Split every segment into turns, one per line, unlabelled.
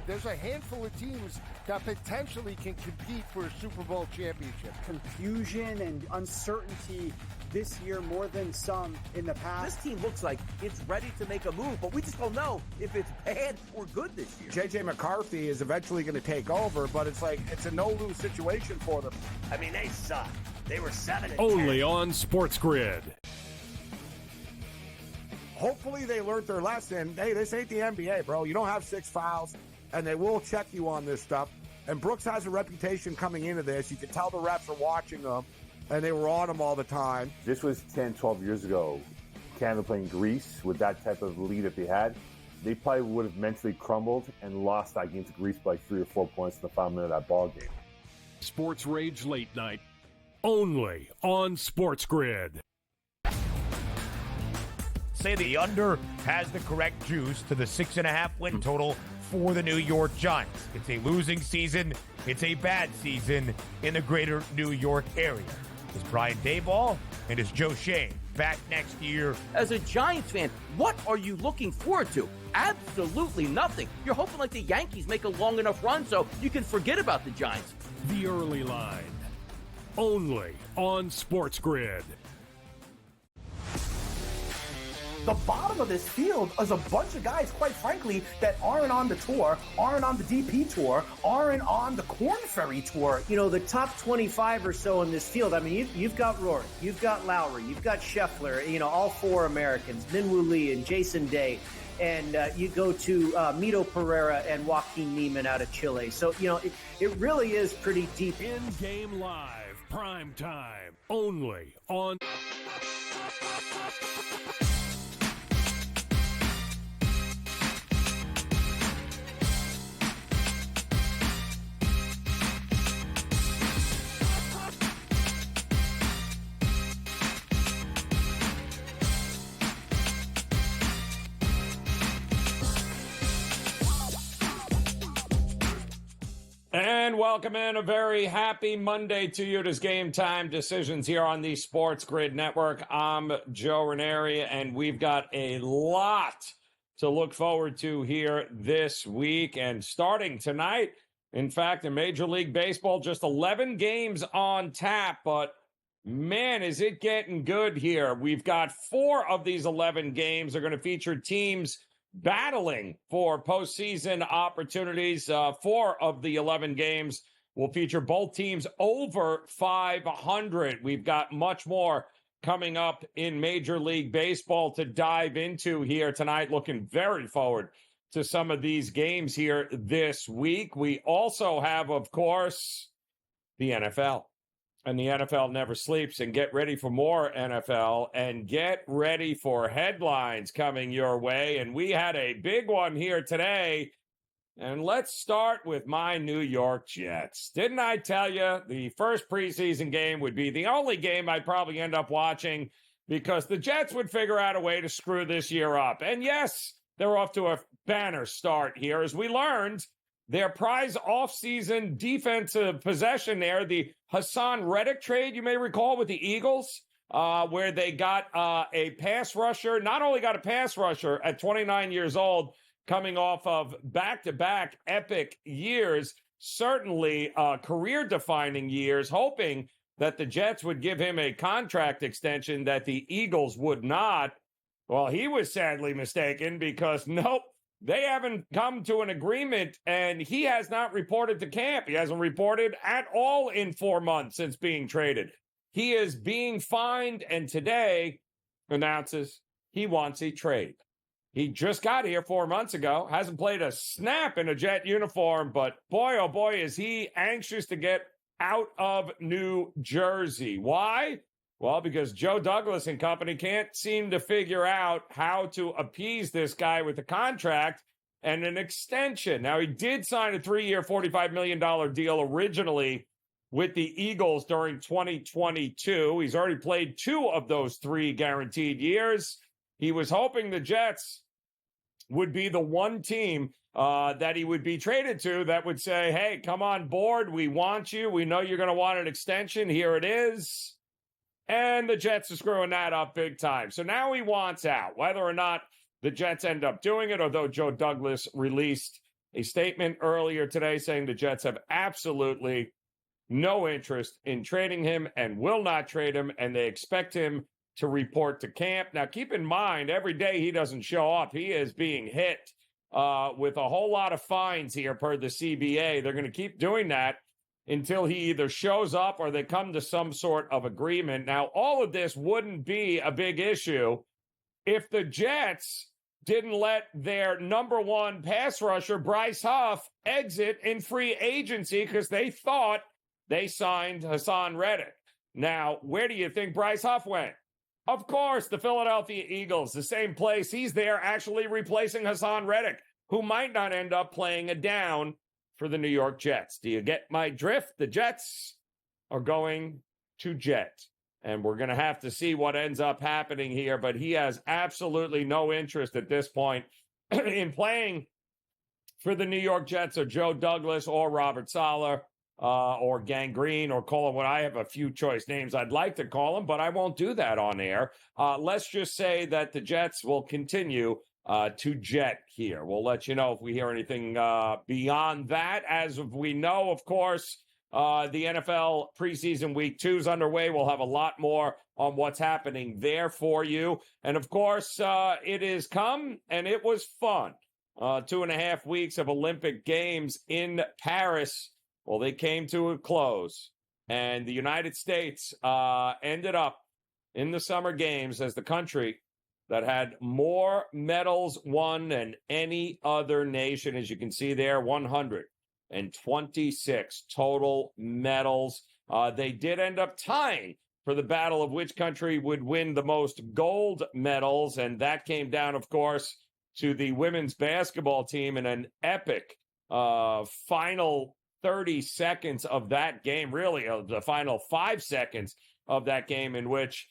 there's a handful of teams that potentially can compete for a Super Bowl championship.
Confusion and uncertainty this year more than some in the past.
This team looks like it's ready to make a move, but we just don't know if it's bad or good this year.
J.J. McCarthy is eventually going to take over, but it's like it's a no-lose situation for them.
I mean, they suck. They were 7-10.
Only on SportsGrid.
Hopefully they learned their lesson. Hey, this ain't the NBA, bro. You don't have 6 fouls, and they will check you on this stuff. And Brooks has a reputation coming into this. You can tell the refs are watching them, and they were on him all the time.
This was 10, 12 years ago. Canada playing Greece with that type of lead that they had. They probably would have mentally crumbled and lost that game to Greece by 3 or 4 points in the final minute of that ball game.
Sports Rage Late Night. Only on SportsGrid.
Say the under has the correct juice to the 6.5 win total for the New York Giants. It's a losing season. It's a bad season in the greater New York area. Is Brian Daboll and is Joe Shane back next year?
As a Giants fan, what are you looking forward to? Absolutely nothing. You're hoping like the Yankees make a long enough run so you can forget about the Giants.
The Early Line. Only on SportsGrid.
The bottom of this field is a bunch of guys, quite frankly, that aren't on the tour, aren't on the DP tour, aren't on the Korn Ferry tour.
You know, the top 25 or so in this field, I mean, you've got Rory, you've got Lowry, you've got Scheffler, you know, all 4 Americans, Minwoo Lee and Jason Day. And you go to Mito Pereira and Joaquin Neiman out of Chile. So, you know, it really is pretty deep.
In-game live, prime time, only on... And welcome in. A very happy Monday to you. It is Game Time Decisions here on the SportsGrid Network. I'm Joe Raineri, and we've got a lot to look forward to here this week. And starting tonight, in fact, in Major League Baseball, just 11 games on tap, but man, is it getting good here. We've got 4 of these 11 games are going to feature teams battling for postseason opportunities. 4 of the 11 games will feature both teams over 500. We've got much more coming up in Major League Baseball to dive into here tonight. Looking very forward to some of these games here this week. We also have, of course, the NFL. And the NFL never sleeps. And get ready for more NFL and get ready for headlines coming your way. And we had a big one here today. And let's start with my New York Jets. Didn't I tell you the first preseason game would be the only game I'd probably end up watching because the Jets would figure out a way to screw this year up? And yes, they're off to a banner start here. As we learned, their prize offseason defensive possession there, the Hassan Reddick trade, you may recall, with the Eagles, where they got a pass rusher, not only got a pass rusher at 29 years old, coming off of back-to-back epic years, certainly career-defining years, hoping that the Jets would give him a contract extension that the Eagles would not. Well, he was sadly mistaken because, nope, they haven't come to an agreement, and he has not reported to camp. He hasn't reported at all in 4 months since being traded. He is being fined, and today announces he wants a trade. He just got here 4 months ago, hasn't played a snap in a Jet uniform, but boy, oh boy, is he anxious to get out of New Jersey. Why? Well, because Joe Douglas and company can't seem to figure out how to appease this guy with a contract and an extension. Now, he did sign a 3-year, $45 million deal originally with the Eagles during 2022. He's already played 2 of those 3 guaranteed years. He was hoping the Jets would be the one team that he would be traded to that would say, hey, come on board. We want you. We know you're going to want an extension. Here it is. And the Jets are screwing that up big time. So now he wants out. Whether or not the Jets end up doing it, although Joe Douglas released a statement earlier today saying the Jets have absolutely no interest in trading him and will not trade him, and they expect him to report to camp. Now, keep in mind, every day he doesn't show up, he is being hit with a whole lot of fines here per the CBA. They're going to keep doing that until he either shows up or they come to some sort of agreement. Now, all of this wouldn't be a big issue if the Jets didn't let their number one pass rusher, Bryce Huff, exit in free agency because they thought they signed Hassan Reddick. Now, where do you think Bryce Huff went? Of course, the Philadelphia Eagles, the same place. He's there actually replacing Hassan Reddick, who might not end up playing a down for the New York Jets. Do you get my drift? The Jets are going to jet. And we're going to have to see what ends up happening here. But he has absolutely no interest at this point in playing for the New York Jets or Joe Douglas or Robert Saleh or Gangrene, or call him what I have a few choice names I'd like to call him, but I won't do that on air. Let's just say that the Jets will continue to jet here. We'll let you know if we hear anything beyond that. As we know, of course, the NFL preseason week 2 is underway. We'll have a lot more on what's happening there for you. And of course, it is come and it was fun. 2.5 weeks of Olympic Games in Paris. Well, they came to a close, and the United States ended up in the Summer Games as the country that had more medals won than any other nation. As you can see there, 126 total medals. They did end up tying for the battle of which country would win the most gold medals, and that came down, of course, to the women's basketball team in an epic final 30 seconds of that game, really the final 5 seconds of that game, in which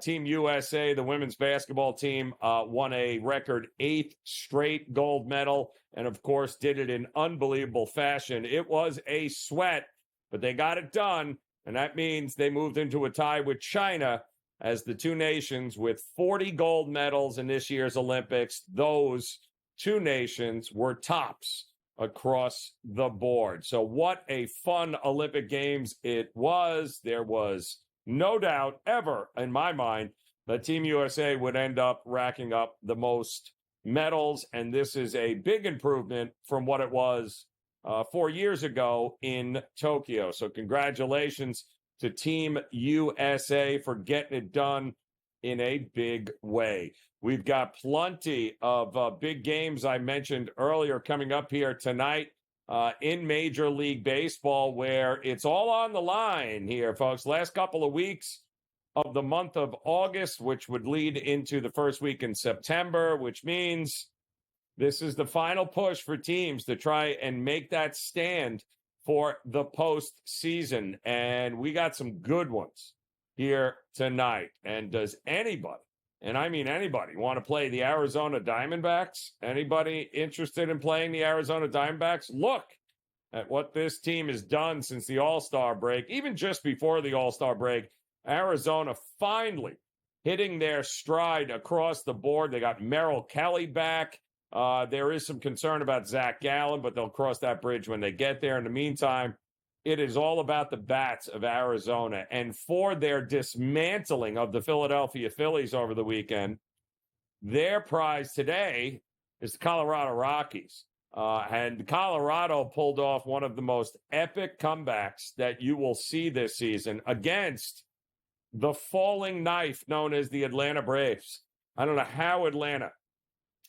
Team USA, the women's basketball team, won a record 8th straight gold medal, and of course did it in unbelievable fashion. It was a sweat, but they got it done, and that means they moved into a tie with China as the two nations with 40 gold medals in this year's Olympics. Those two nations were tops across the board. So what a fun Olympic Games it was. There was no doubt ever in my mind that Team USA would end up racking up the most medals, and this is a big improvement from what it was 4 years ago in Tokyo. So congratulations to Team USA for getting it done in a big way. We've got plenty of big games I mentioned earlier coming up here tonight in Major League Baseball, where it's all on the line here, folks. Last couple of weeks of the month of August, which would lead into the first week in September, which means this is the final push for teams to try and make that stand for the postseason. And we got some good ones here tonight. And does anybody, and I mean anybody, want to play the Arizona Diamondbacks? Anybody interested in playing the Arizona Diamondbacks? Look at what this team has done since the All-Star break. Even just before the All-Star break, Arizona finally hitting their stride across the board. They got Merrill Kelly back. There is some concern about Zach Gallen, but they'll cross that bridge when they get there. In the meantime, it is all about the bats of Arizona. And for their dismantling of the Philadelphia Phillies over the weekend, their prize today is the Colorado Rockies. And Colorado pulled off one of the most epic comebacks that you will see this season against the falling knife known as the Atlanta Braves. I don't know how Atlanta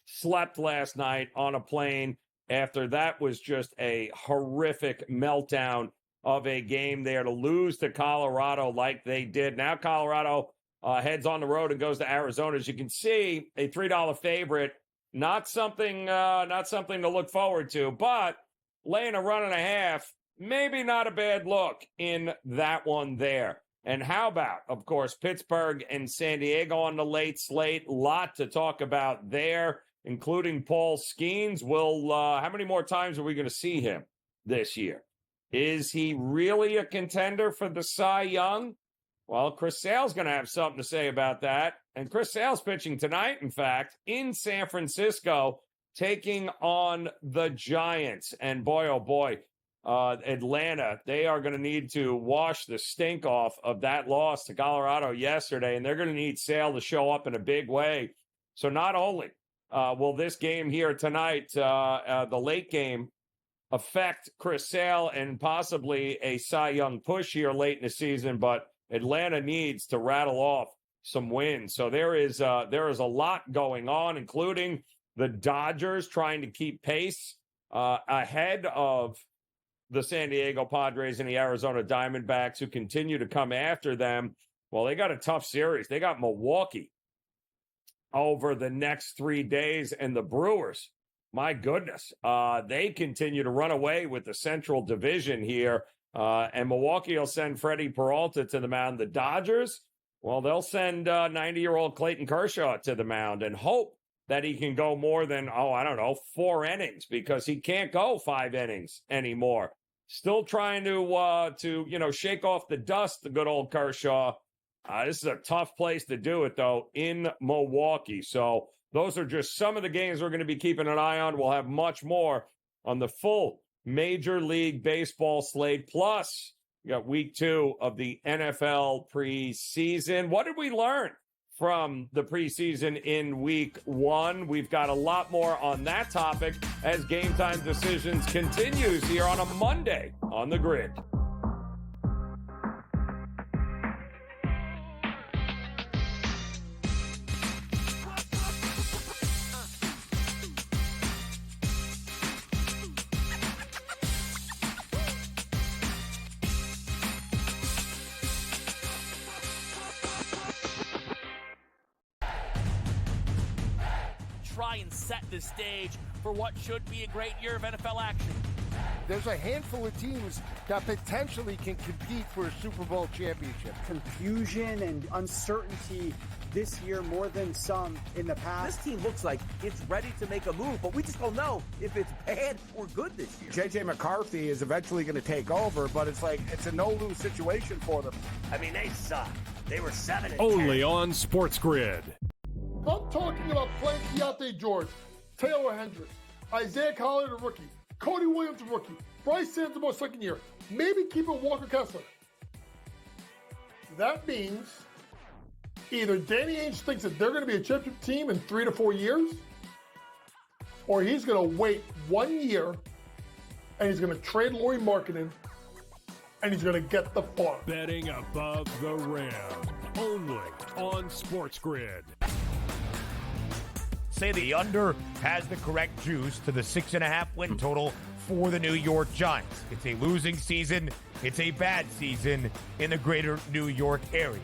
slept last night on a plane after that was just a horrific meltdown of a game there to lose to Colorado like they did. Now Colorado heads on the road and goes to Arizona. As you can see, a $3 favorite, not something to look forward to, but laying a 1.5, maybe not a bad look in that one there. And how about, of course, Pittsburgh and San Diego on the late slate? Lot to talk about there, including Paul Skeens. How many more times are we going to see him this year? Is he really a contender for the Cy Young? Well, Chris Sale's going to have something to say about that. And Chris Sale's pitching tonight, in fact, in San Francisco taking on the Giants. And boy, oh boy, Atlanta, they are going to need to wash the stink off of that loss to Colorado yesterday, and they're going to need Sale to show up in a big way. So not only will this game here tonight, the late game, affect Chris Sale and possibly a Cy Young push here late in the season, but Atlanta needs to rattle off some wins. So there is a lot going on, including the Dodgers trying to keep pace ahead of the San Diego Padres and the Arizona Diamondbacks, who continue to come after them. Well, they got a tough series. They got Milwaukee over the next 3 days, and the Brewers, my goodness, they continue to run away with the Central Division here. And Milwaukee will send Freddie Peralta to the mound. The Dodgers, well, they'll send 90-year-old Clayton Kershaw to the mound and hope that he can go more than, 4 innings, because he can't go 5 innings anymore. Still trying to shake off the dust, the good old Kershaw. This is a tough place to do it, though, in Milwaukee. So those are just some of the games we're going to be keeping an eye on. We'll have much more on the full Major League Baseball slate. Plus, we got week 2 of the NFL preseason. What did we learn from the preseason in week 1? We've got a lot more on that topic as Game Time Decisions continues here on a Monday on the Grid.
Try and set the stage for what should be a great year of NFL action.
There's a handful of teams that potentially can compete for a Super Bowl championship.
Confusion and uncertainty this year more than some in the past.
This team looks like it's ready to make a move, but we just don't know if it's bad or good this year.
J.J. McCarthy is eventually going to take over, but it's a no-lose situation for them.
I mean, they suck. They were 7-10.
Only on SportsGrid.
I'm talking about playing Keontae George, Taylor Hendricks, Isaiah Collier, the rookie, Cody Williams, the rookie, Bryce Santamore, second year, maybe keep it Walker Kessler. That means either Danny Ainge thinks that they're going to be a championship team in 3 to 4 years, or he's going to wait 1 year and he's going to trade Lauri Markkanen and he's going to get the farm.
Betting above the rim. Only on SportsGrid.
Say the under has the correct juice to the 6.5 win total for the New York Giants. It's a losing season. It's a bad season in the greater New York area.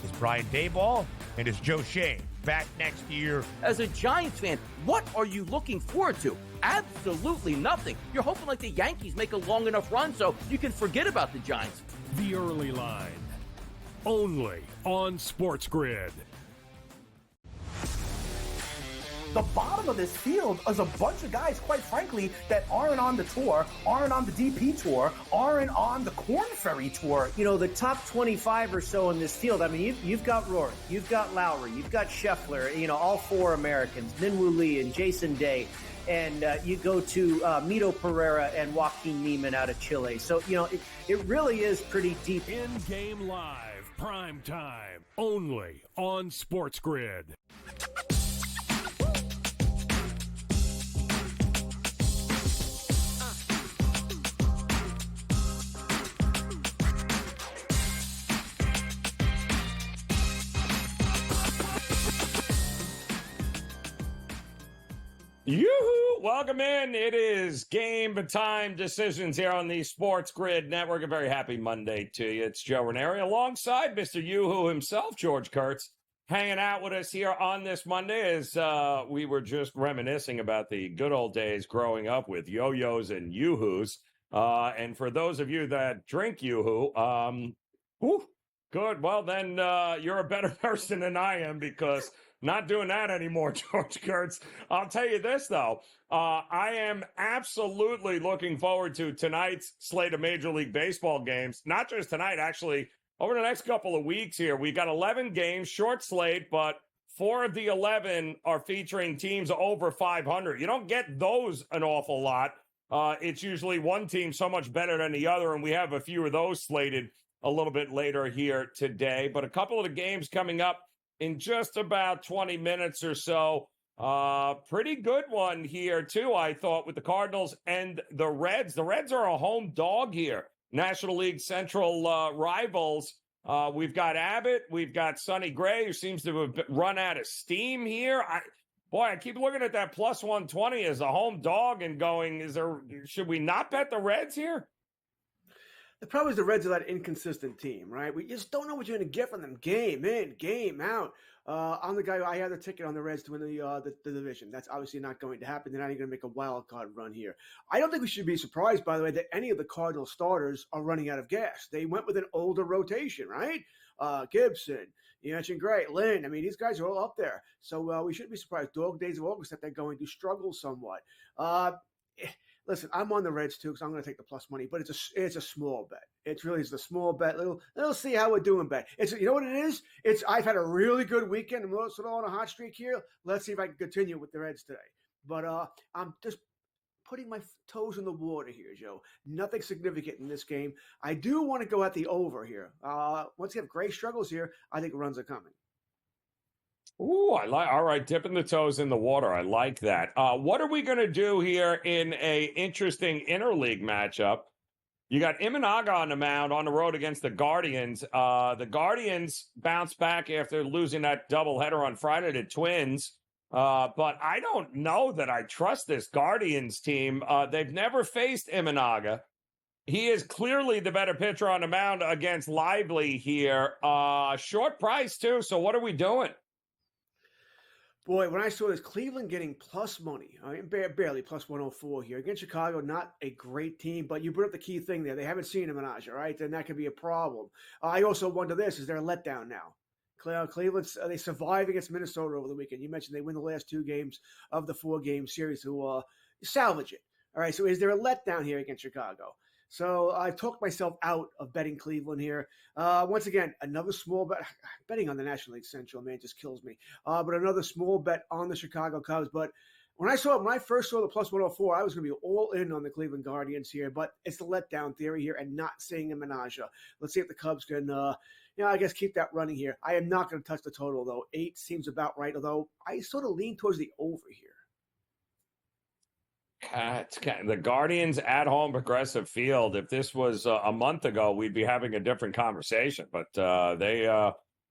Is Brian Daboll and is Joe Shane back next year?
As a Giants fan, what are you looking forward to? Absolutely nothing. You're hoping like the Yankees make a long enough run so you can forget about the Giants.
The early line. Only on SportsGrid.
The bottom of this field is a bunch of guys, quite frankly, that aren't on the tour, aren't on the DP tour, aren't on the Corn Ferry tour.
You know, the top 25 or so in this field, I mean, you've got Rory, you've got Lowry, you've got Scheffler, all 4 Americans, Minwoo Lee and Jason Day. And you go to Mito Pereira and Joaquin Neiman out of Chile. So, it really is pretty deep.
In-game live, prime time, only on SportsGrid.
Yoo-hoo! Welcome in. It is Game Time Decisions here on the SportsGrid Network. A very happy Monday to you. It's Joe Raineri alongside Mr. Yoo-hoo himself, George Kurtz, hanging out with us here on this Monday as we were just reminiscing about the good old days growing up with yo-yos and yoo-hoos. And for those of you that drink yoo-hoo, good. Well, then you're a better person than I am, because not doing that anymore, George Kurtz. I'll tell you this, though. I am absolutely looking forward to tonight's slate of Major League Baseball games. Not just tonight, actually. Over the next couple of weeks here, we got 11 games, short slate, but 4 of the 11 are featuring teams over 500. You don't get those an awful lot. It's usually one team so much better than the other, and we have a few of those slated a little bit later here today. But a couple of the games coming up in just about 20 minutes or so. Pretty good one here, too, I thought, with the Cardinals and the Reds. The Reds are a home dog here. National League Central rivals. We've got Abbott. We've got Sonny Gray, who seems to have run out of steam here. I keep looking at that plus 120 as a home dog and going, should we not bet the Reds here?
The problem is the Reds are that inconsistent team, right? We just don't know what you're going to get from them game in, game out. I'm the guy. I had the ticket on the Reds to win the division. That's obviously not going to happen. They're not even going to make a wild card run here. I don't think we should be surprised, by the way, that any of the Cardinal starters are running out of gas. They went with an older rotation, right? Gibson, you mentioned Gray, Lynn. I mean, these guys are all up there. So we shouldn't be surprised. Dog days of August that they're going to struggle somewhat. Listen, I'm on the Reds too because I'm going to take the plus money, but it's a small bet. It really is a small bet. Let's see how we're doing bet. You know what it is? I've had a really good weekend. I'm also on a hot streak here. Let's see if I can continue with the Reds today. But I'm just putting my toes in the water here, Joe. Nothing significant in this game. I do want to go at the over here. Once you have Gray struggles here, I think runs are coming.
Ooh, all right, dipping the toes in the water. I like that. What are we going to do here in a interesting interleague matchup? You got Imanaga on the mound on the road against the Guardians. The Guardians bounced back after losing that doubleheader on Friday to Twins. But I don't know that I trust this Guardians team. They've never faced Imanaga. He is clearly the better pitcher on the mound against Lively here. Short price, too. So what are we doing?
Boy, when I saw this, Cleveland getting plus money, barely plus 104 here. Against Chicago, not a great team, but you brought up the key thing there. They haven't seen a Menage, right? Then that could be a problem. I also wonder this, is there a letdown now? Cleveland, they survived against Minnesota over the weekend. You mentioned they win the last 2 games of the 4-game series to salvage it. All right, so is there a letdown here against Chicago? So I've talked myself out of betting Cleveland here. Once again, another small bet. Betting on the National League Central, man, just kills me. But another small bet on the Chicago Cubs. But when I first saw the plus 104, I was going to be all in on the Cleveland Guardians here. But it's the letdown theory here and not seeing a Menage. Let's see if the Cubs can, I guess keep that running here. I am not going to touch the total, though. 8 seems about right, although I sort of lean towards the over here.
The Guardians at home Progressive Field. If this was a month ago, we'd be having a different conversation. But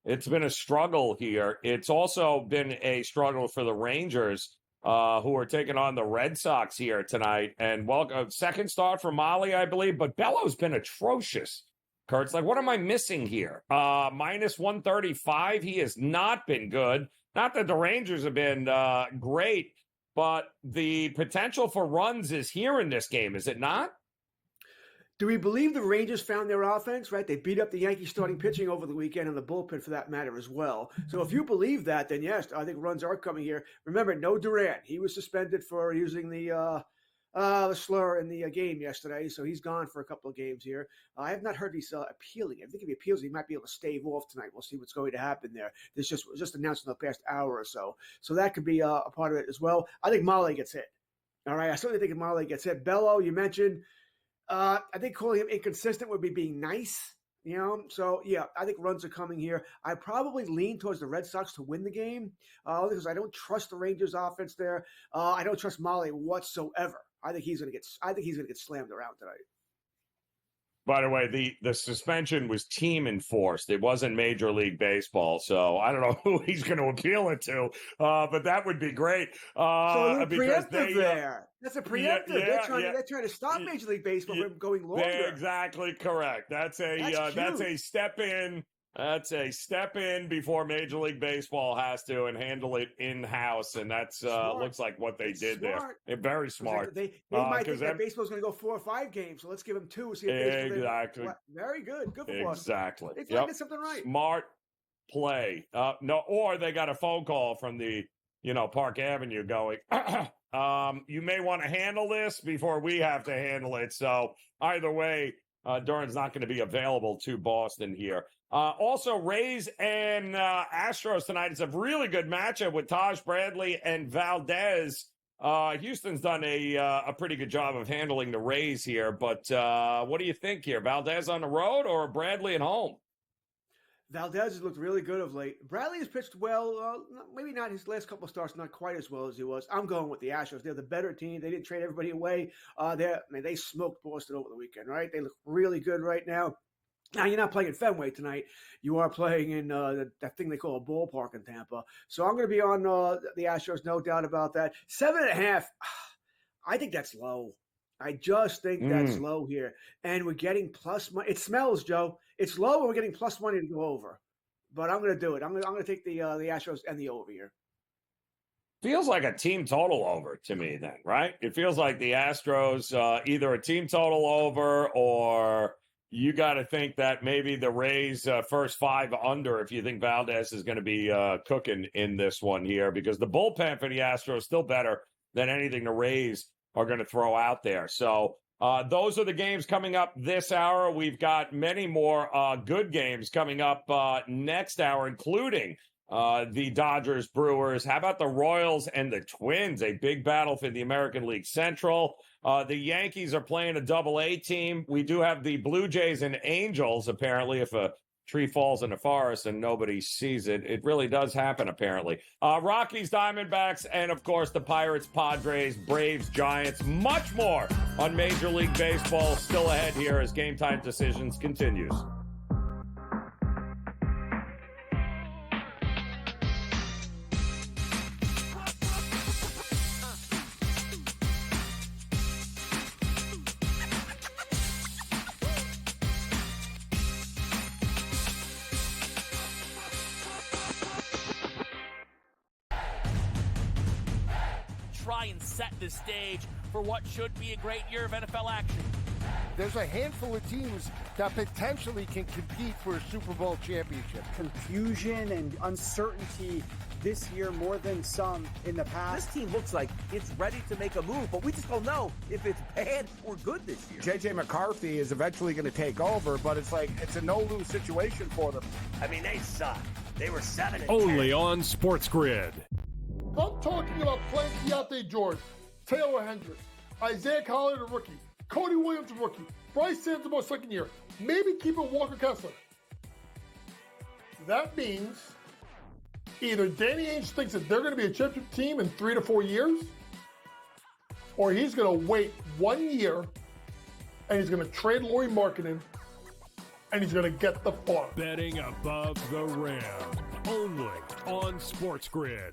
it's been a struggle here. It's also been a struggle for the Rangers, who are taking on the Red Sox here tonight. And second start for Molly, I believe. But Bello's been atrocious. Kurt's like, what am I missing here? Minus 135. He has not been good. Not that the Rangers have been great. But the potential for runs is here in this game, is it not?
Do we believe the Rangers found their offense, right? They beat up the Yankees starting pitching over the weekend and the bullpen for that matter as well. So if you believe that, then yes, I think runs are coming here. Remember, no Durant. He was suspended for using the slur in the game yesterday, so he's gone for a couple of games here. I have not heard he's appealing. I think if he appeals, he might be able to stave off tonight. We'll see what's going to happen there. This was just announced in the past hour or so. So that could be a part of it as well. I think Molly gets hit. All right, I certainly think Molly gets hit. Bello, you mentioned. I think calling him inconsistent would be being nice. So yeah, I think runs are coming here. I probably lean towards the Red Sox to win the game because I don't trust the Rangers offense there. I don't trust Molly whatsoever. I think he's going to get slammed around tonight.
By the way, the suspension was team enforced. It wasn't Major League Baseball, so I don't know who he's going to appeal it to, but that would be great.
So a little preemptive there. That's a preemptive. They're trying to stop Major League Baseball from going longer.
They're exactly correct. That's a step in. That's a step in before Major League Baseball has to and handle it in-house, and that's looks like what they did there. They're very smart.
They might think that baseball's going to go 4 or 5 games, so let's give them 2. See if
exactly.
Very good. Good for Boston.
Exactly.
They did something right.
Smart play. Or they got a phone call from the Park Avenue going, you may want to handle this before we have to handle it. So either way, Duran's not going to be available to Boston here. Also, Rays and Astros tonight. It's a really good matchup with Taj Bradley and Valdez. Houston's done a pretty good job of handling the Rays here, but what do you think here? Valdez on the road or Bradley at home?
Valdez has looked really good of late. Bradley has pitched well. Maybe not his last couple of starts, not quite as well as he was. I'm going with the Astros. They're the better team. They didn't trade everybody away. They smoked Boston over the weekend, right? They look really good right now. Now, you're not playing at Fenway tonight. You are playing in that thing they call a ballpark in Tampa. So I'm going to be on the Astros, no doubt about that. 7.5, I think that's low. I just think that's low here. And we're getting plus money. It smells, Joe. It's low, and we're getting plus money to go over. But I'm going to do it. I'm going to take the Astros and the over here.
Feels like a team total over to me then, right? It feels like the Astros, either a team total over or you got to think that maybe the Rays first 5 under if you think Valdez is going to be cooking in this one here, because the bullpen for the Astros is still better than anything the Rays are going to throw out there. So those are the games coming up this hour. We've got many more good games coming up next hour, including the Dodgers, Brewers. How about the Royals and the Twins? A big battle for the American League Central. The Yankees are playing a double-A team. We do have the Blue Jays and Angels, apparently, if a tree falls in the forest and nobody sees it. It really does happen, apparently. Rockies, Diamondbacks, and, of course, the Pirates, Padres, Braves, Giants. Much more on Major League Baseball still ahead here as Game Time Decisions continues.
Try and set the stage for what should be a great year of NFL action.
There's a handful of teams that potentially can compete for a Super Bowl championship.
Confusion and uncertainty this year more than some in the past.
This team looks like it's ready to make a move, but we just don't know if it's bad or good this year.
J.J. McCarthy is eventually going to take over, but it's a no-lose situation for them.
I mean, they suck. They were 7-10.
Only on SportsGrid.
I'm talking about playing Keontae George, Taylor Hendricks, Isaiah Collier, the rookie, Cody Williams, the rookie, Bryce Santamore, second year, maybe keeping Walker Kessler. That means either Danny Ainge thinks that they're going to be a championship team in 3 to 4 years, or he's going to wait 1 year and he's going to trade Lauri Markkanen and he's going to get the farm.
Betting above the rim. Only on SportsGrid.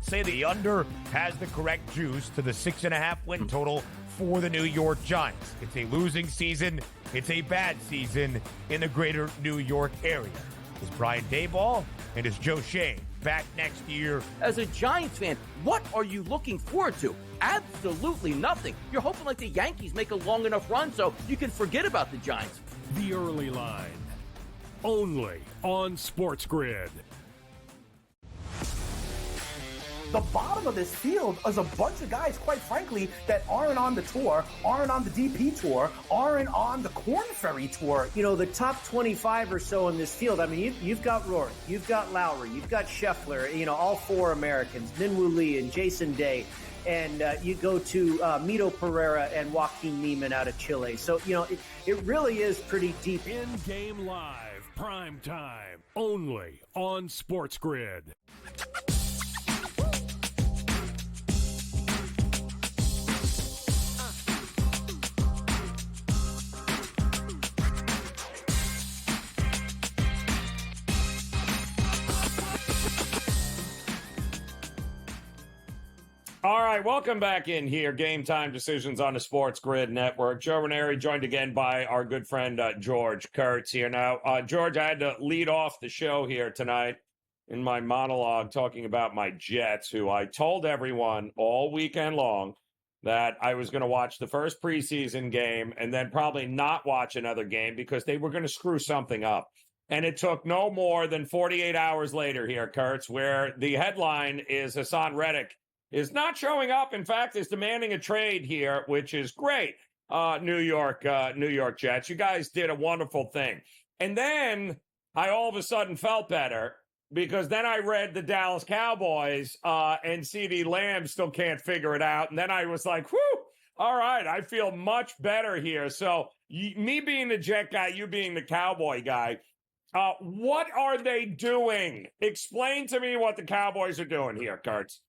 Say the under has the correct juice to the 6.5 win total for the New York Giants. It's a losing season. It's a bad season in the greater New York area. Is Brian Daboll and is Joe Shane back next year?
As a Giants fan, what are you looking forward to? Absolutely nothing. You're hoping like the Yankees make a long enough run so you can forget about the Giants.
The early line. Only on SportsGrid.
The bottom of this field is a bunch of guys, quite frankly, that aren't on the tour, aren't on the DP tour, aren't on the Corn Ferry tour.
You know, the top 25 or so in this field, I mean, you've got Rory, you've got Lowry, you've got Scheffler, you know, all 4 Americans, Minwoo Lee and Jason Day. And you go to Mito Pereira and Joaquin Neiman out of Chile. So, you know, it really is pretty deep.
In-game live, prime time, only on SportsGrid.
All right, welcome back in here. Game Time Decisions on the SportsGrid Network. Joe Raineri joined again by our good friend George Kurtz here. Now, George, I had to lead off the show here tonight in my monologue talking about my Jets, who I told everyone all weekend long that I was going to watch the first preseason game and then probably not watch another game because they were going to screw something up. And it took no more than 48 hours later here, Kurtz, where the headline is Hassan Reddick is not showing up. In fact, is demanding a trade here, which is great. New York Jets. You guys did a wonderful thing. And then I all of a sudden felt better because then I read the Dallas Cowboys and CeeDee Lamb still can't figure it out. And then I was like, whew, all right, I feel much better here. So me being the Jet guy, you being the Cowboy guy, what are they doing? Explain to me what the Cowboys are doing here, Kurtz.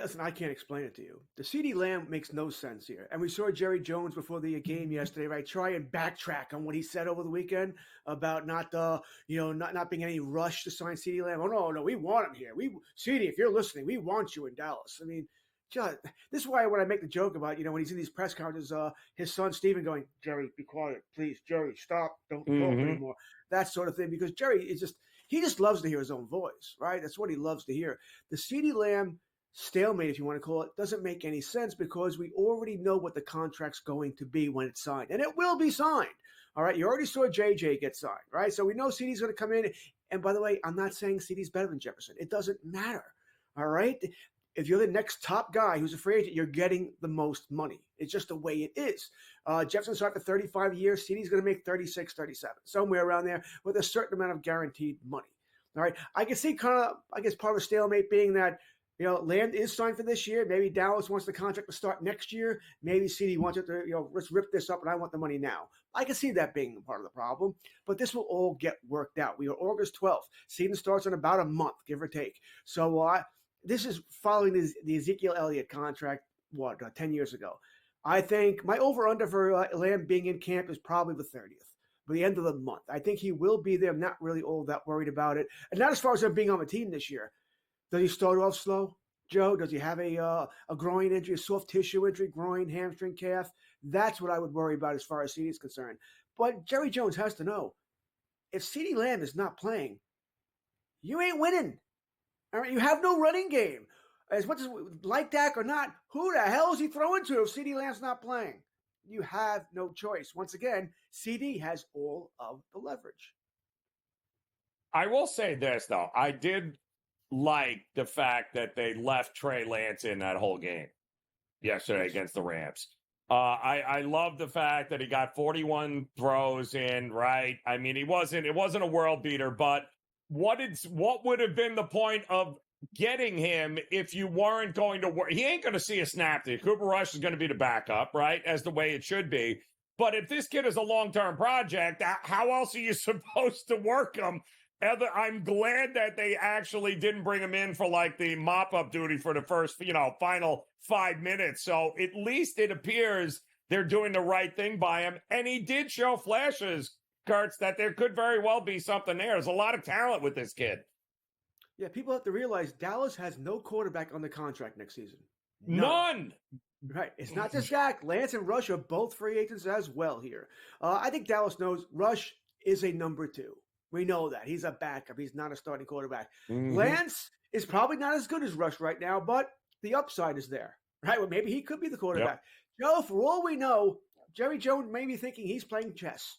Listen, I can't explain it to you. The CeeDee Lamb makes no sense here. And we saw Jerry Jones before the game yesterday, right? Try and backtrack on what he said over the weekend about not being any rush to sign CeeDee Lamb. Oh, no, we want him here. CeeDee, if you're listening, we want you in Dallas. I mean, this is why when I make the joke about, when he's in these press conferences, his son Steven going, Jerry, be quiet, please. Jerry, stop. Don't talk anymore. That sort of thing. Because Jerry he just loves to hear his own voice, right? That's what he loves to hear. The CeeDee Lamb stalemate, if you want to call it, doesn't make any sense because we already know what the contract's going to be when it's signed. And it will be signed. All right. You already saw JJ get signed, right? So we know CeeDee's going to come in. And by the way, I'm not saying CeeDee's better than Jefferson. It doesn't matter. All right. If you're the next top guy who's a free agent, you're getting the most money. It's just the way it is. Jefferson signed for 35 years. CeeDee's going to make 36, 37, somewhere around there with a certain amount of guaranteed money. All right. I can see part of the stalemate being that, Lamb is signed for this year. Maybe Dallas wants the contract to start next year. Maybe CeeDee wants it to, let's rip this up and I want the money now. I can see that being part of the problem, but this will all get worked out. We are August 12th. Season starts in about a month, give or take. So this is following the Ezekiel Elliott contract, 10 years ago. I think my over-under for Lamb being in camp is probably the 30th, by the end of the month. I think he will be there. I'm not really all that worried about it. And not as far as him being on the team this year. Does he start off slow, Joe? Does he have a groin injury, a soft tissue injury, groin, hamstring, calf? That's what I would worry about as far as CeeDee is concerned. But Jerry Jones has to know, if CeeDee Lamb is not playing, you ain't winning. All right, you have no running game. As much as like Dak or not, who the hell is he throwing to if CeeDee Lamb's not playing? You have no choice. Once again, CeeDee has all of the leverage.
I will say this, though. I did like the fact that they left Trey Lance in that whole game yesterday against the Rams. I love the fact that he got 41 throws in, right? I mean, it wasn't a world beater, but what would have been the point of getting him if you weren't going to work? He ain't going to see a snap there. Cooper Rush is going to be the backup, right? As the way it should be. But if this kid is a long-term project, how else are you supposed to work him? I'm glad that they actually didn't bring him in for like the mop-up duty for the first, final 5 minutes. So at least it appears they're doing the right thing by him. And he did show flashes, Kurtz, that there could very well be something there. There's a lot of talent with this kid.
Yeah, people have to realize Dallas has no quarterback on the contract next season.
None.
Right. It's not just Dak. Lance and Rush are both free agents as well here. I think Dallas knows Rush is a number 2. We know that. He's a backup. He's not a starting quarterback. Mm-hmm. Lance is probably not as good as Rush right now, but the upside is there, right? Well, maybe he could be the quarterback. Yep. Joe, for all we know, Jerry Jones may be thinking he's playing chess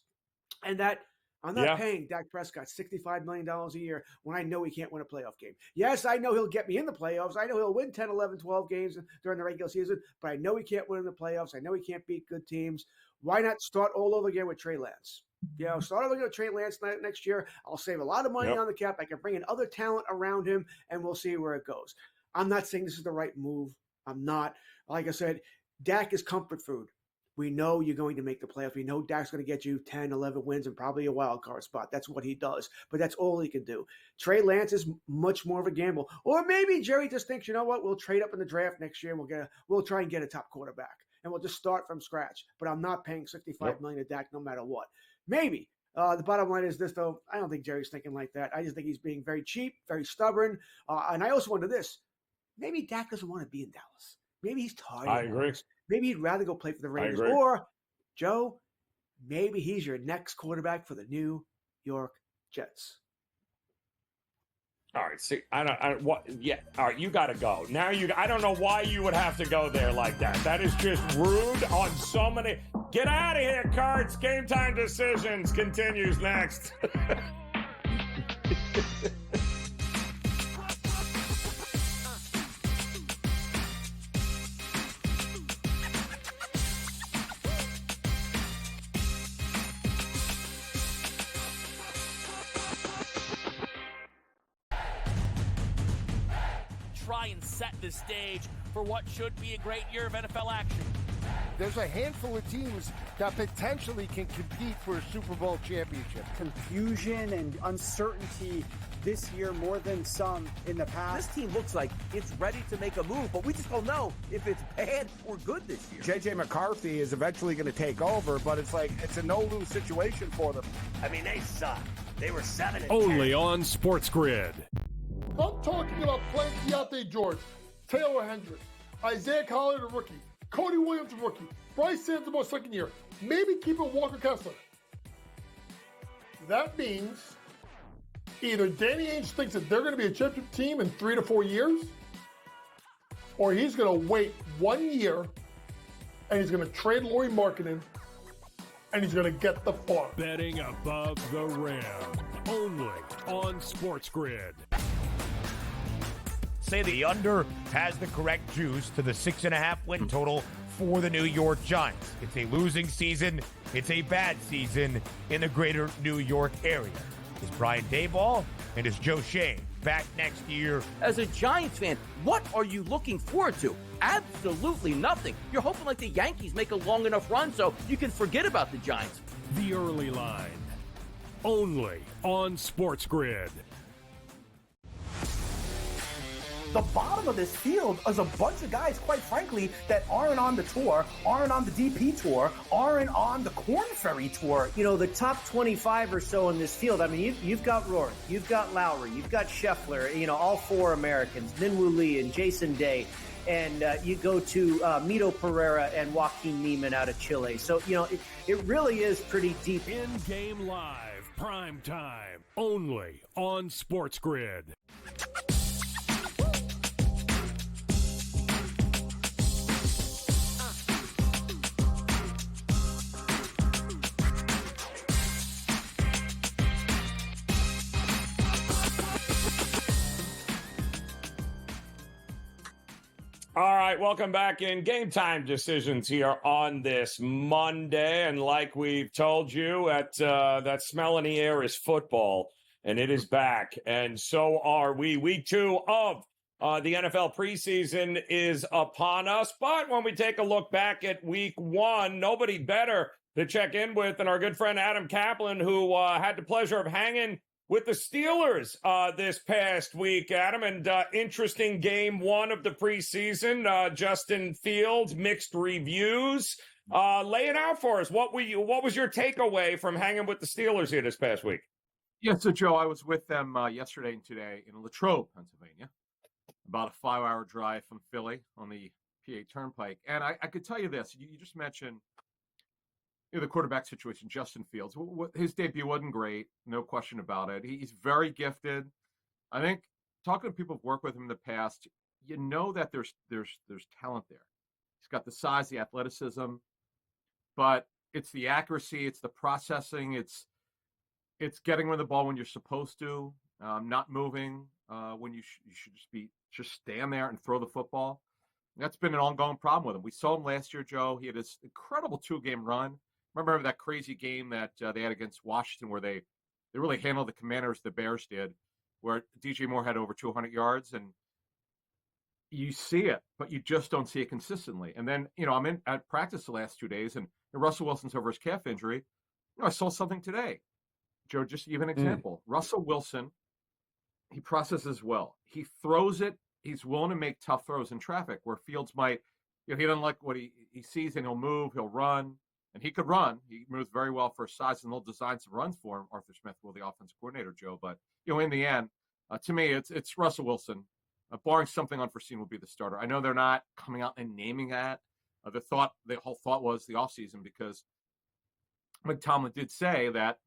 and that I'm not paying Dak Prescott $65 million a year when I know he can't win a playoff game. Yes, I know he'll get me in the playoffs. I know he'll win 10, 11, 12 games during the regular season, but I know he can't win in the playoffs. I know he can't beat good teams. Why not start all over again with Trey Lance? Start over with Trey Lance next year. I'll save a lot of money on the cap. I can bring in other talent around him, and we'll see where it goes. I'm not saying this is the right move. I'm not. Like I said, Dak is comfort food. We know you're going to make the playoffs. We know Dak's going to get you 10, 11 wins and probably a wild card spot. That's what he does. But that's all he can do. Trey Lance is much more of a gamble. Or maybe Jerry just thinks, you know what, we'll trade up in the draft next year and we'll try and get a top quarterback. And we'll just start from scratch. But I'm not paying $65 million to Dak no matter what. Maybe. The bottom line is this, though. I don't think Jerry's thinking like that. I just think he's being very cheap, very stubborn. And I also wonder this. Maybe Dak doesn't want to be in Dallas. Maybe he's tired.
I agree.
Maybe he'd rather go play for the Raiders. Or, Joe, maybe he's your next quarterback for the New York Jets.
All right. See, all right. You got to go now. I don't know why you would have to go there like that. That is just rude on so many. Get out of here, Kurtz. Game Time Decisions continues next.
try and set the stage for what should be a great year of NFL action.
There's a handful of teams that potentially can compete for a Super Bowl championship.
Confusion and uncertainty this year more than some in the past.
This team looks like it's ready to make a move, but we just don't know if it's bad or good this year.
J.J. McCarthy is eventually going to take over, but it's a no-lose situation for them.
I mean, they suck. They were 7-10.
Only on SportsGrid.
I'm talking about playing Deontay George, Taylor Hendricks, Isaiah Collier, the rookie, Cody Williams, the rookie, Bryce Santamore, second year, maybe keeping Walker Kessler. That means either Danny Ainge thinks that they're going to be a championship team in 3 to 4 years, or he's going to wait 1 year and he's going to trade Lauri Markkanen and he's going to get the farm.
Betting above the rim. Only on SportsGrid.
Say the under has the correct juice to the 6.5 win total for the New York Giants. It's a losing season. It's a bad season in the greater New York area. Is Brian Daboll and is Joe Shane back next year?
As a Giants fan, what are you looking forward to? Absolutely nothing. You're hoping like the Yankees make a long enough run so you can forget about the Giants.
The early line. Only on SportsGrid.
The bottom of this field is a bunch of guys, quite frankly, that aren't on the tour, aren't on the DP tour, aren't on the Corn Ferry tour.
You know, the top 25 or so in this field, I mean, you've got Rory, you've got Lowry, you've got Scheffler, you know, all four Americans, Minwoo Lee and Jason Day. And you go to Mito Pereira and Joaquin Neiman out of Chile. So, you know, it really is pretty deep.
In-game live, prime time, only on SportsGrid.
All right, welcome back in Game Time Decisions here on this Monday. And like we've told you, that smell in the air is football, and it is back. And so are we. Week 2 of the NFL preseason is upon us. But when we take a look back at week 1, nobody better to check in with than our good friend Adam Kaplan, who had the pleasure of hanging with the Steelers this past week, Adam, and interesting game 1 of the preseason. Justin Fields, mixed reviews. Lay it out for us. What was your takeaway from hanging with the Steelers here this past week?
Yeah, so Joe, I was with them yesterday and today in Latrobe, Pennsylvania, about a 5-hour drive from Philly on the PA Turnpike. And I could tell you this. You just mentioned the quarterback situation, Justin Fields. His debut wasn't great, no question about it. He's very gifted. I think talking to people who've worked with him in the past, you know that there's talent there. He's got the size, the athleticism, but it's the accuracy, it's the processing, it's getting rid of the ball when you're supposed to, not moving when you should just stand there and throw the football. That's been an ongoing problem with him. We saw him last year, Joe. He had this incredible 2-game run. Remember that crazy game that they had against Washington where they really handled the Commanders, the Bears did, where DJ Moore had over 200 yards, and you see it, but you just don't see it consistently. And then, I'm at practice the last 2 days, and Russell Wilson's over his calf injury. I saw something today. Joe, just to give an example. Russell Wilson, he processes well. He throws it. He's willing to make tough throws in traffic where Fields might, he doesn't like what he sees, and he'll move, he'll run. And he could run. He moves very well for his size, and they'll design some runs for him. Arthur Smith will, the offensive coordinator, Joe. But, in the end, to me, it's Russell Wilson. Barring something unforeseen, will be the starter. I know they're not coming out and naming that. The whole thought was the offseason, because Mike Tomlin did say that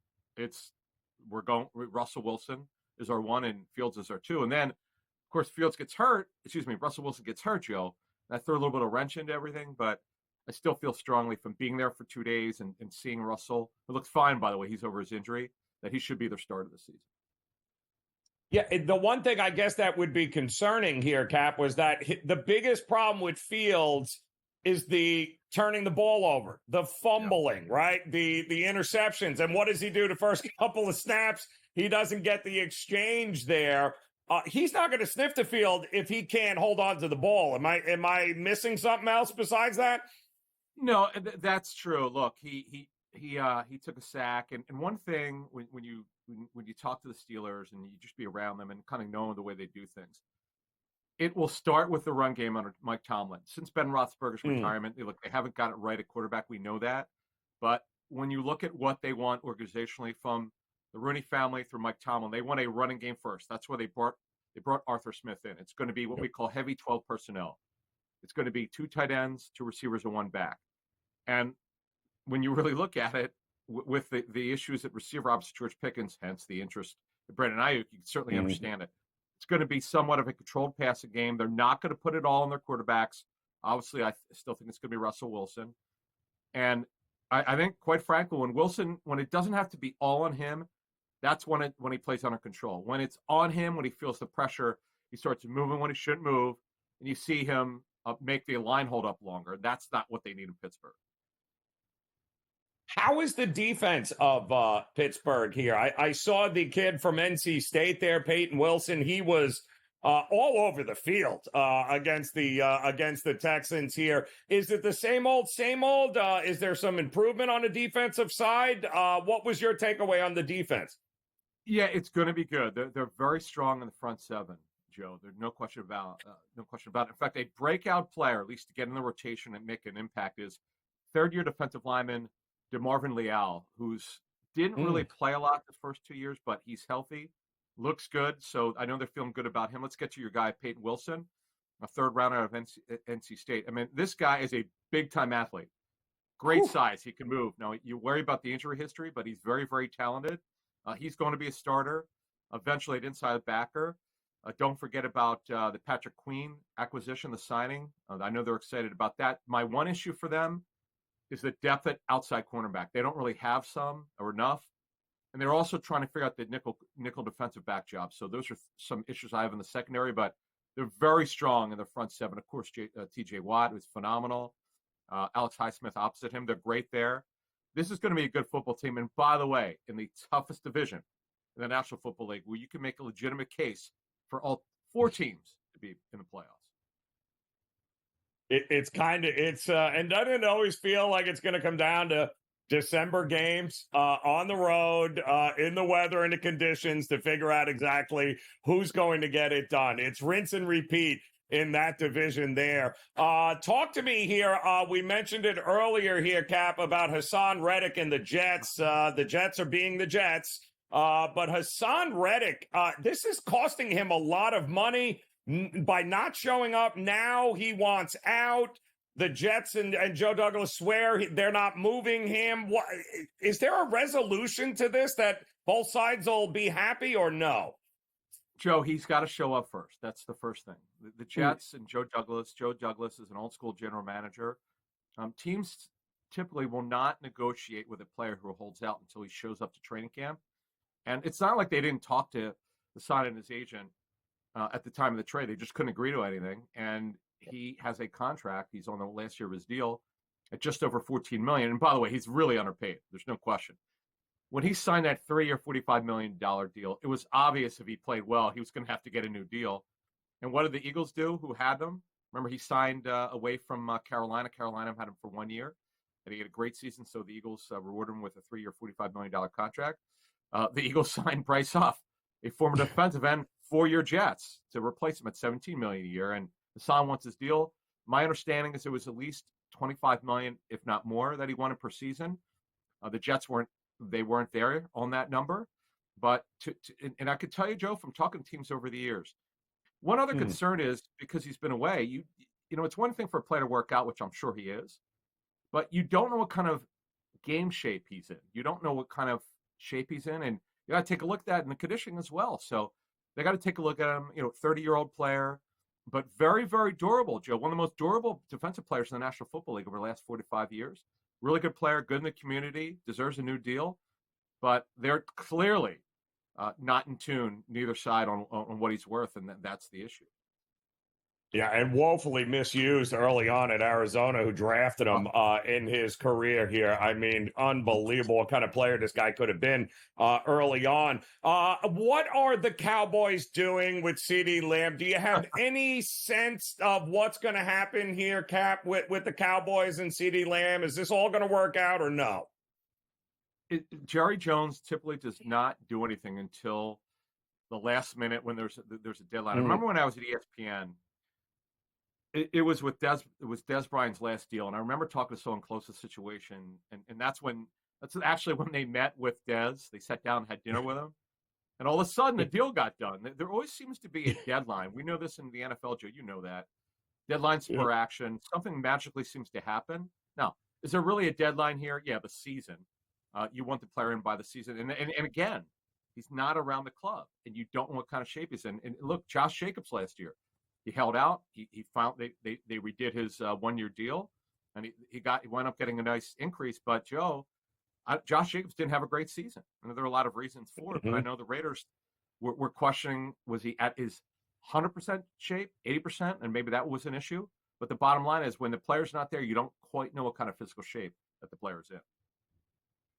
Russell Wilson is our 1 and Fields is our 2. And then, of course, Russell Wilson gets hurt, Joe. That threw a little bit of wrench into everything, but I still feel strongly from being there for 2 days and seeing Russell, who looks fine, by the way, he's over his injury, that he should be their starter this season.
Yeah, the one thing I guess that would be concerning here, Cap, was that the biggest problem with Fields is the turning the ball over, the fumbling, right? The interceptions. And what does he do the first couple of snaps? He doesn't get the exchange there. he's not going to sniff the field if he can't hold on to the ball. Am I missing something else besides that?
No, that's true. Look, he took a sack, and one thing when you talk to the Steelers and you just be around them and kind of know the way they do things, it will start with the run game under Mike Tomlin. Since Ben Roethlisberger's retirement, they haven't got it right at quarterback. We know that, but when you look at what they want organizationally from the Rooney family through Mike Tomlin, they want a running game first. That's why they brought Arthur Smith in. It's going to be what we call heavy 12 personnel. It's going to be 2 tight ends, 2 receivers, and 1 back. And when you really look at it, with the issues at receiver opposite George Pickens, hence the interest in Brandon Ayuk, you can certainly understand it. It's going to be somewhat of a controlled passing game. They're not going to put it all on their quarterbacks. Obviously, I still think it's going to be Russell Wilson. And I think, quite frankly, when it doesn't have to be all on him, that's when he plays under control. When it's on him, when he feels the pressure, he starts moving when he shouldn't move, and you see him make the line hold up longer. That's not what they need in Pittsburgh.
How is the defense of Pittsburgh here? I saw the kid from NC State there, Peyton Wilson. He was all over the field against the Texans here. Is it the same old, same old? Is there some improvement on the defensive side? What was your takeaway on the defense?
Yeah, it's going to be good. They're very strong in the front seven, Joe. There's no question about it. In fact, a breakout player, at least to get in the rotation and make an impact, is third-year defensive lineman DeMarvin Leal, who's didn't really play a lot the first 2 years, but he's healthy, looks good. So I know they're feeling good about him. Let's get to your guy, Peyton Wilson, a third rounder out of NC State. I mean, this guy is a big-time athlete. Great size. He can move. Now, you worry about the injury history, but he's very, very talented. He's going to be a starter, eventually an inside backer. Don't forget about the Patrick Queen acquisition, the signing. I know they're excited about that. My one issue for them is the depth at outside cornerback. They don't really have some or enough. And they're also trying to figure out the nickel defensive back job. So those are some issues I have in the secondary, but they're very strong in the front seven. Of course, TJ Watt was phenomenal. Alex Highsmith opposite him. They're great there. This is going to be a good football team. And by the way, in the toughest division in the National Football League, where you can make a legitimate case for all 4 teams to be in the playoffs.
And doesn't it always feel like it's going to come down to December games on the road, in the weather and the conditions to figure out exactly who's going to get it done. It's rinse and repeat in that division there. Talk to me here. We mentioned it earlier here, Cap, about Hassan Reddick and the Jets. The Jets are being the Jets. But Hassan Reddick, this is costing him a lot of money by not showing up. Now he wants out. The Jets and Joe Douglas swear they're not moving him. What, is there a resolution to this that both sides will be happy or no?
Joe, he's got to show up first. That's the first thing. The Jets and Joe Douglas is an old school general manager. Teams typically will not negotiate with a player who holds out until he shows up to training camp. And it's not like they didn't talk to Hassan and his agent at the time of the trade. They just couldn't agree to anything. And he has a contract. He's on the last year of his deal at just over $14 million. And by the way, he's really underpaid. There's no question. When he signed that 3-year, $45 million deal, it was obvious if he played well, he was going to have to get a new deal. And what did the Eagles do who had him? Remember, he signed away from Carolina. Carolina had him for 1 year. And he had a great season, so the Eagles rewarded him with a 3-year, $45 million contract. The Eagles signed Bryce Huff, a former defensive end, 4-year Jets, to replace him at $17 million a year. And Hassan wants his deal. My understanding is it was at least $25 million, if not more, that he wanted per season. The Jets weren't there on that number. But and I could tell you, Joe, from talking to teams over the years, one other concern is because he's been away. You know, it's one thing for a player to work out, which I'm sure he is, but you don't know what kind of game shape he's in. You don't know what kind of shape he's in, and you got to take a look at that in the conditioning as well. So they got to take a look at him. 30-year-old player, but very, very durable, Joe. One of the most durable defensive players in the National Football League over the last 4 to 5 years. Really good player, good in the community, deserves a new deal. But they're clearly not in tune, neither side, on what he's worth, and that's the issue.
Yeah, and woefully misused early on at Arizona, who drafted him in his career here. I mean, unbelievable what kind of player this guy could have been early on. What are the Cowboys doing with CeeDee Lamb? Do you have any sense of what's going to happen here, Cap, with the Cowboys and CeeDee Lamb? Is this all going to work out or no?
Jerry Jones typically does not do anything until the last minute when there's a deadline. I remember when I was at ESPN. It was Des Bryant's last deal, and I remember talking to someone close to the situation, and that's actually when they met with Des. They sat down and had dinner with him, and all of a sudden the deal got done. There always seems to be a deadline. We know this in the NFL, Joe. You know that deadlines per action. Something magically seems to happen. Now, is there really a deadline here? Yeah, the season. You want the player in by the season, and again, he's not around the club, and you don't know what kind of shape he's in. And look, Josh Jacobs last year. He held out. He found they redid his 1-year deal, and he wound up getting a nice increase. But Josh Jacobs didn't have a great season. I know there are a lot of reasons for it, but I know the Raiders were questioning, was he at his 100% shape, 80%, and maybe that was an issue. But the bottom line is, when the player's not there, you don't quite know what kind of physical shape that the player's in.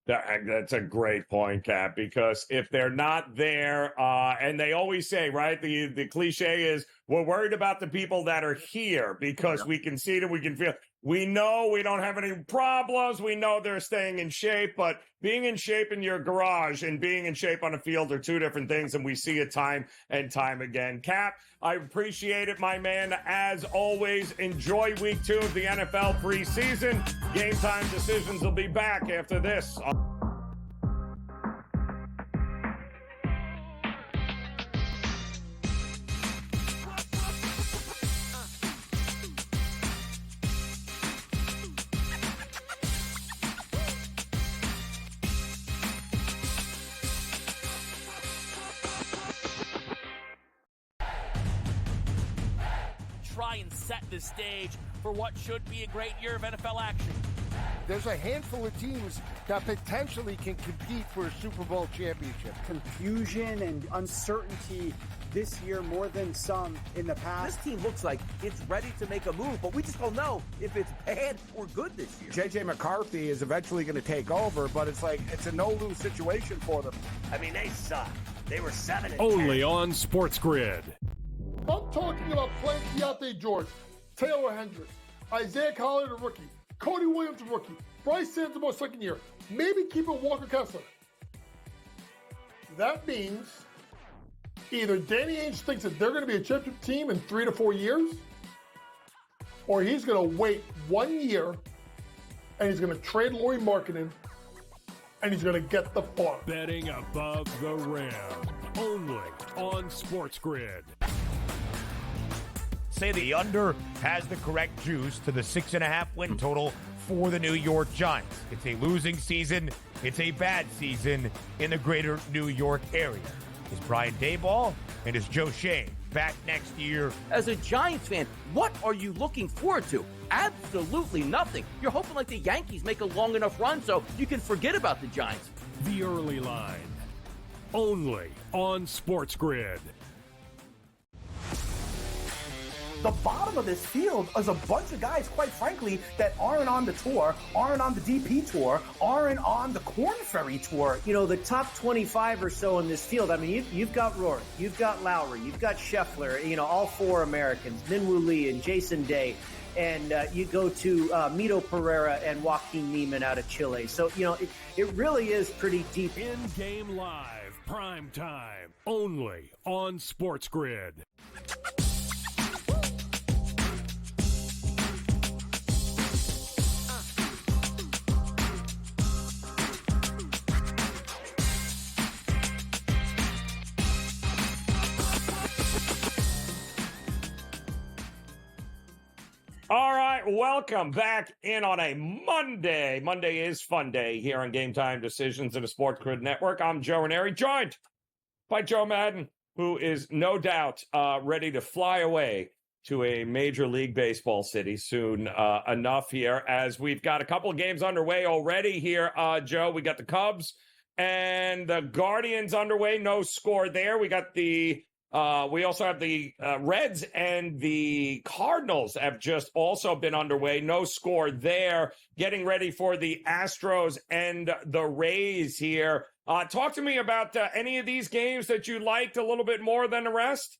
That's a great point, Cap, because if they're not there, and they always say, right, the cliche is, we're worried about the people that are here because we can see them, we can feel. We know we don't have any problems. We know they're staying in shape, but being in shape in your garage and being in shape on a field are two different things, and we see it time and time again. Cap, I appreciate it, my man. As always, enjoy week 2 of the NFL preseason. Game Time Decisions will be back after this.
Try and set the stage for what should be a great year of NFL action.
There's a handful of teams that potentially can compete for a Super Bowl championship.
Confusion and uncertainty this year more than some in the past.
This team looks like it's ready to make a move, but we just don't know if it's bad or good this year.
J.J. McCarthy is eventually going to take over, but it's a no-lose situation for them.
I mean, they suck. They were 7-10.
Only on SportsGrid.
I'm talking about playing Keontae George, Taylor Hendricks, Isaiah Collier, the rookie, Cody Williams, the rookie, Bryce Sansamore, second year, maybe keeping Walker Kessler. That means either Danny Ainge thinks that they're going to be a championship team in 3 to 4 years, or he's going to wait 1 year and he's going to trade Lauri Markkanen and he's going to get the farm.
Betting above the rim. Only on SportsGrid.
Say the under has the correct juice to the 6.5 win total for the New York Giants. It's a losing season. It's a bad season in the greater New York area. Is Brian Daboll and is Joe Shane back next year?
As a Giants fan, what are you looking forward to? Absolutely nothing. You're hoping like the Yankees make a long enough run so you can forget about the Giants.
The early line. Only on SportsGrid.
The bottom of this field is a bunch of guys, quite frankly, that aren't on the tour, aren't on the DP tour, aren't on the Corn Ferry tour.
You know, the top 25 or so in this field, I mean, you've got Rourke, you've got Lowry, you've got Scheffler, you know, all 4 Americans, Minwoo Lee and Jason Day. And you go to Mito Pereira and Joaquin Neiman out of Chile. So, you know, it really is pretty deep.
In-game live, prime time, only on SportsGrid.
All right, welcome back in on a Monday. Monday is fun day here on Game Time Decisions and the SportsGrid Network. I'm Joe Raineri, joined by Joe Madden, who is no doubt ready to fly away to a Major League Baseball city soon enough here, as we've got a couple of games underway already here, Joe. We got the Cubs and the Guardians underway. No score there. We got the We also have the Reds and the Cardinals have just also been underway. No score there. Getting ready for the Astros and the Rays here. Talk to me about any of these games that you liked a little bit more than the rest.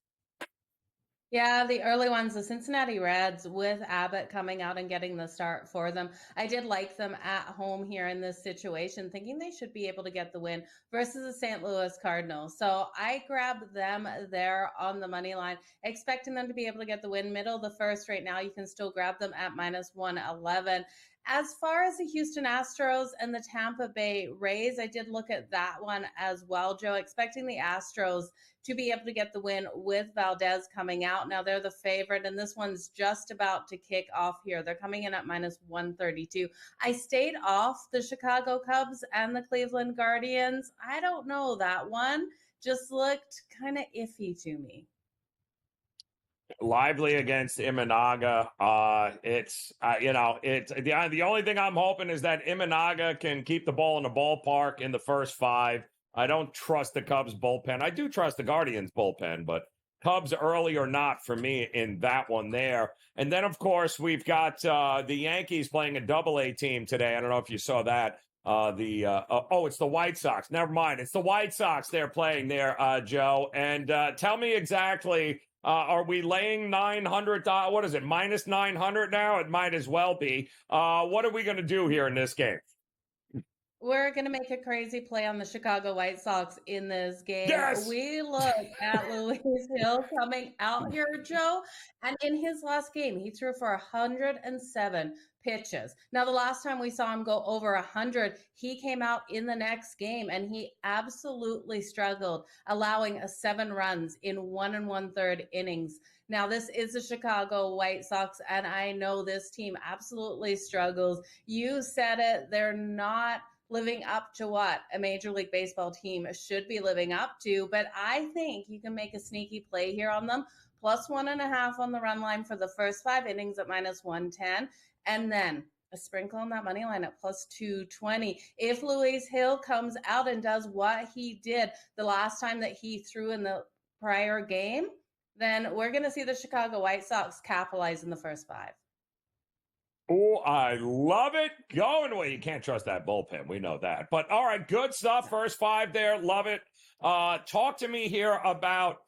Yeah, the early ones, the Cincinnati Reds with Abbott coming out and getting the start for them. I did like them at home here in this situation, thinking they should be able to get the win versus the St. Louis Cardinals. So I grabbed them there on the money line, expecting them to be able to get the win. Middle of the first right now, you can still grab them at -111. As far as the Houston Astros and the Tampa Bay Rays, I did look at that one as well, Joe, expecting the Astros to be able to get the win with Valdez coming out. Now they're the favorite, and this one's just about to kick off here. They're coming in at -132. I stayed off the Chicago Cubs and the Cleveland Guardians. I don't know, that one just looked kind of iffy to me.
Lively against Imanaga. It's the only thing I'm hoping is that Imanaga can keep the ball in the ballpark in the first 5. I don't trust the Cubs bullpen. I do trust the Guardians bullpen, but Cubs early or not for me in that one there. And then, of course, we've got the Yankees playing a Double-A team today. I don't know if you saw that. It's the White Sox. Never mind. It's the White Sox they're playing there, Joe. And tell me exactly, are we laying $900? What is it, -900 now? It might as well be. What are we going to do here in this game?
We're going to make a crazy play on the Chicago White Sox in this game.
Yes!
We look at Luis Hill coming out here, Joe, and in his last game, he threw for 107 pitches. Now, the last time we saw him go over 100, he came out in the next game, and he absolutely struggled, allowing 7 runs in 1 1/3 innings. Now, this is the Chicago White Sox, and I know this team absolutely struggles. You said it. They're not living up to what a Major League Baseball team should be living up to. But I think you can make a sneaky play here on them. +1.5 on the run line for the first 5 innings at -110. And then a sprinkle on that money line at +220. If Luis Hill comes out and does what he did the last time that he threw in the prior game, then we're going to see the Chicago White Sox capitalize in the first 5.
Oh, I love it. Going away. You can't trust that bullpen. We know that. But all right, good stuff. First 5 there. Love it. Talk to me here about,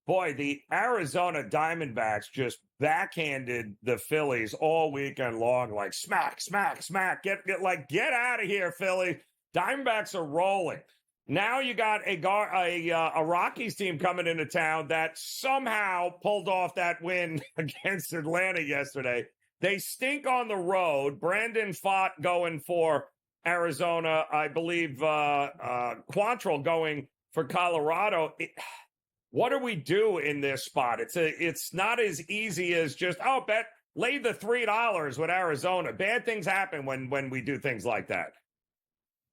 the Arizona Diamondbacks just backhanded the Phillies all weekend long, like smack, smack, smack. Get out of here, Philly. Diamondbacks are rolling. Now you got a Rockies team coming into town that somehow pulled off that win against Atlanta yesterday. They stink on the road. Brandon Pfaadt going for Arizona. I believe Quantrill going for Colorado. What do we do in this spot? It's not as easy as just, lay the $3 with Arizona. Bad things happen when we do things like that.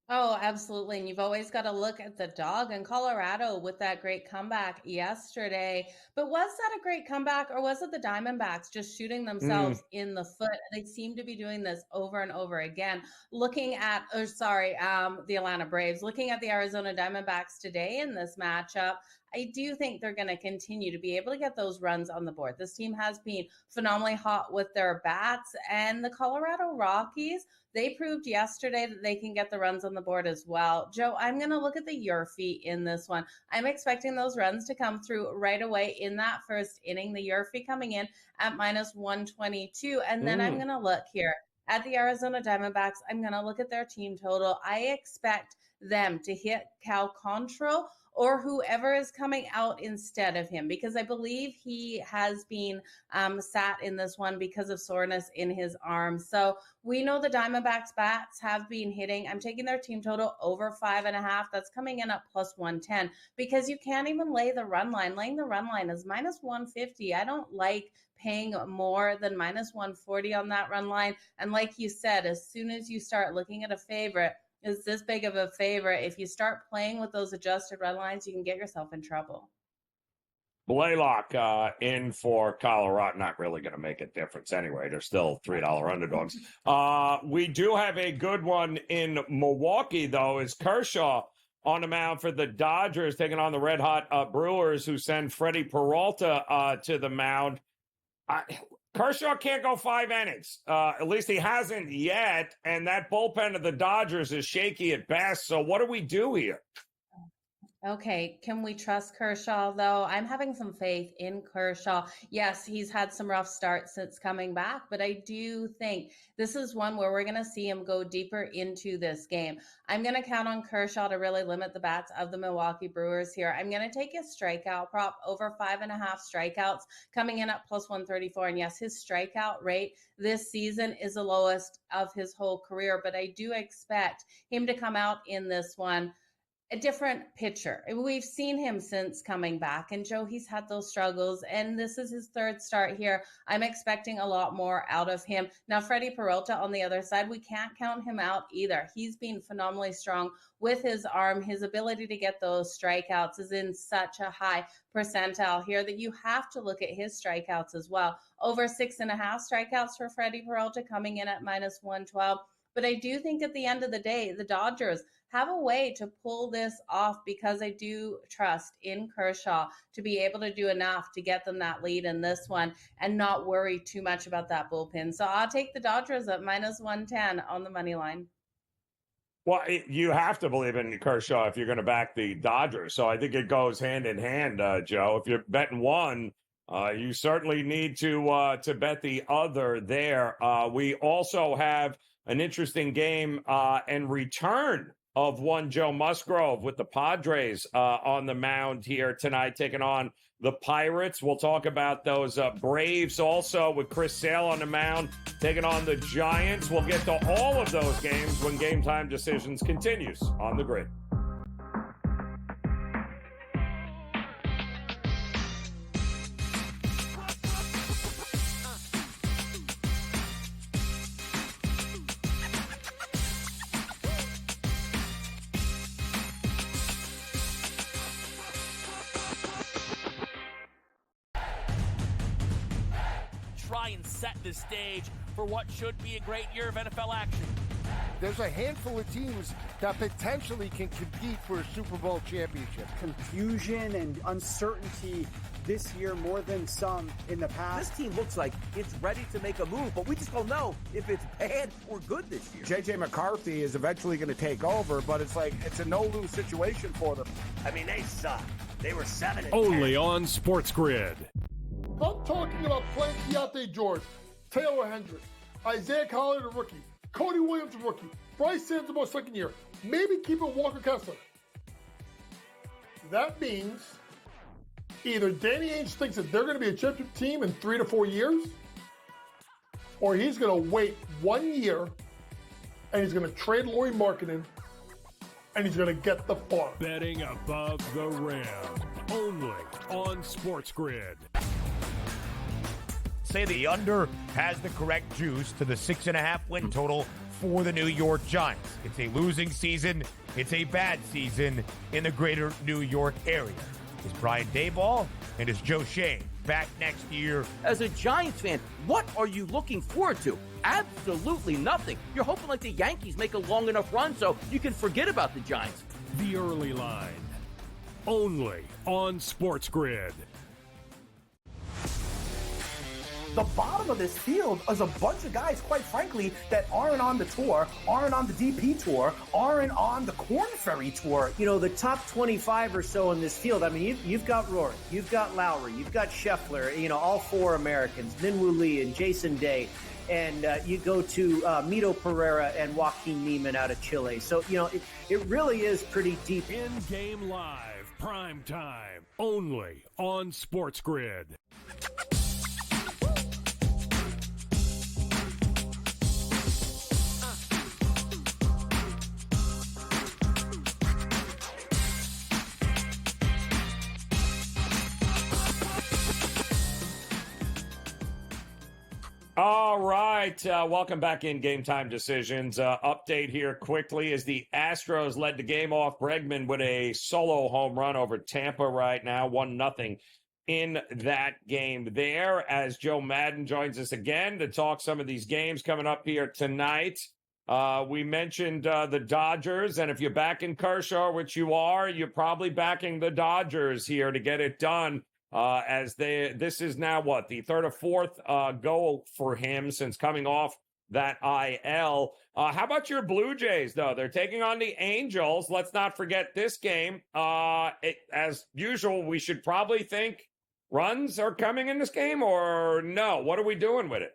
Oh, absolutely. And you've always got to look at the dog in Colorado with that great comeback yesterday. But was that a great comeback, or was it the Diamondbacks just shooting themselves in the foot? They seem to be doing this over and over again. The Atlanta Braves. Looking at the Arizona Diamondbacks today in this matchup, I do think they're going to continue to be able to get those runs on the board. This team has been phenomenally hot with their bats, and the Colorado Rockies, they proved yesterday that they can get the runs on the board as well. Joe, I'm going to look at the Yurfie in this one. I'm expecting those runs to come through right away in that first inning. The Yurfie coming in at -122. And then I'm going to look here at the Arizona Diamondbacks. I'm going to look at their team total. I expect them to hit Cal Quantrill or whoever is coming out instead of him, because I believe he has been sat in this one because of soreness in his arm. So we know the Diamondbacks bats have been hitting. I'm taking their team total over 5.5. That's coming in at +110, because you can't even lay the run line. Laying the run line is -150. I don't like paying more than -140 on that run line. And like you said, as soon as you start looking at a favorite, is this big of a favorite, if you start playing with those adjusted run lines, you can get yourself in trouble.
Blaylock in for Colorado. Not really going to make a difference anyway. They're still $3 underdogs. We do have a good one in Milwaukee, though, is Kershaw on the mound for the Dodgers, taking on the red-hot Brewers, who send Freddie Peralta to the mound. Kershaw can't go 5 innings. At least he hasn't yet, and that bullpen of the Dodgers is shaky at best. So what do we do here?
Okay, can we trust Kershaw though? I'm having some faith in Kershaw. Yes, he's had some rough starts since coming back, but I do think this is one where we're going to see him go deeper into this game. I'm going to count on Kershaw to really limit the bats of the Milwaukee Brewers here. I'm going to take his strikeout prop over 5.5 strikeouts coming in at plus 134. And yes, his strikeout rate this season is the lowest of his whole career, but I do expect him to come out in this one a different pitcher. We've seen him since coming back, and Joe, he's had those struggles, and this is his third start here. I'm expecting a lot more out of him. Now, Freddie Peralta on the other side, we can't count him out either. He's been phenomenally strong with his arm. His ability to get those strikeouts is in such a high percentile here that you have to look at his strikeouts as well. Over 6.5 strikeouts for Freddie Peralta coming in at minus 112. But I do think at the end of the day, the Dodgers have a way to pull this off because I do trust in Kershaw to be able to do enough to get them that lead in this one and not worry too much about that bullpen. So I'll take the Dodgers at minus 110 on the money line.
Well, you have to believe in Kershaw if you're going to back the Dodgers. So I think it goes hand in hand, Joe. If you're betting one, you certainly need to bet the other there. We also have an interesting game and return of one Joe Musgrove with the Padres on the mound here tonight, taking on the Pirates. We'll talk about those Braves also with Chris Sale on the mound, taking on the Giants. We'll get to all of those games when Game Time Decisions continues on the grid.
And set the stage for what should be a great year of NFL action.
There's a handful of teams that potentially can compete for a Super Bowl championship.
Confusion and uncertainty this year more than some in the past.
This team looks like it's ready to make a move, but we just don't know if it's bad or good this year.
J.J. McCarthy is eventually going to take over, but it's a no-lose situation for them.
I mean, they suck. They were 7-10.
Only on SportsGrid.
I'm talking about playing Keontae George, Taylor Hendricks, Isaiah Collier, the rookie, Cody Williams, the rookie, Bryce Sands, second year, maybe keeping Walker Kessler. That means either Danny Ainge thinks that they're going to be a championship team in 3 to 4 years, or he's going to wait 1 year and he's going to trade Lauri Markkanen and he's going to get the farm.
Betting above the rim. Only on SportsGrid.
Say the under has the correct juice to the 6.5 win total for the New York Giants. It's a losing season. It's a bad season in the greater New York area. Is Brian Daboll and is Joe Shane back next year?
As a Giants fan, what are you looking forward to? Absolutely nothing. You're hoping like the Yankees make a long enough run so you can forget about the Giants.
The early line. Only on SportsGrid.
The bottom of this field is a bunch of guys, quite frankly, that aren't on the tour, aren't on the DP tour, aren't on the Corn Ferry tour.
You know, the top 25 or so in this field, I mean, you've got Rory, you've got Lowry, you've got Scheffler, you know, all 4 Americans, Minwoo Lee and Jason Day. And you go to Mito Pereira and Joaquin Neiman out of Chile. So, you know, it really is pretty deep.
In-game live, prime time, only on SportsGrid.
All right. Welcome back in Game Time Decisions. Update here quickly as the Astros led the game off. Bregman with a solo home run over Tampa right now, 1-0 in that game there. As Joe Madden joins us again to talk some of these games coming up here tonight. We mentioned the Dodgers, and if you're backing Kershaw, which you are, you're probably backing the Dodgers here to get it done. This is now what, the third or fourth go for him since coming off that IL. How about your Blue Jays, though? They're taking on the Angels. Let's not forget this game. As usual, we should probably think runs are coming in this game, or no? What are we doing with it?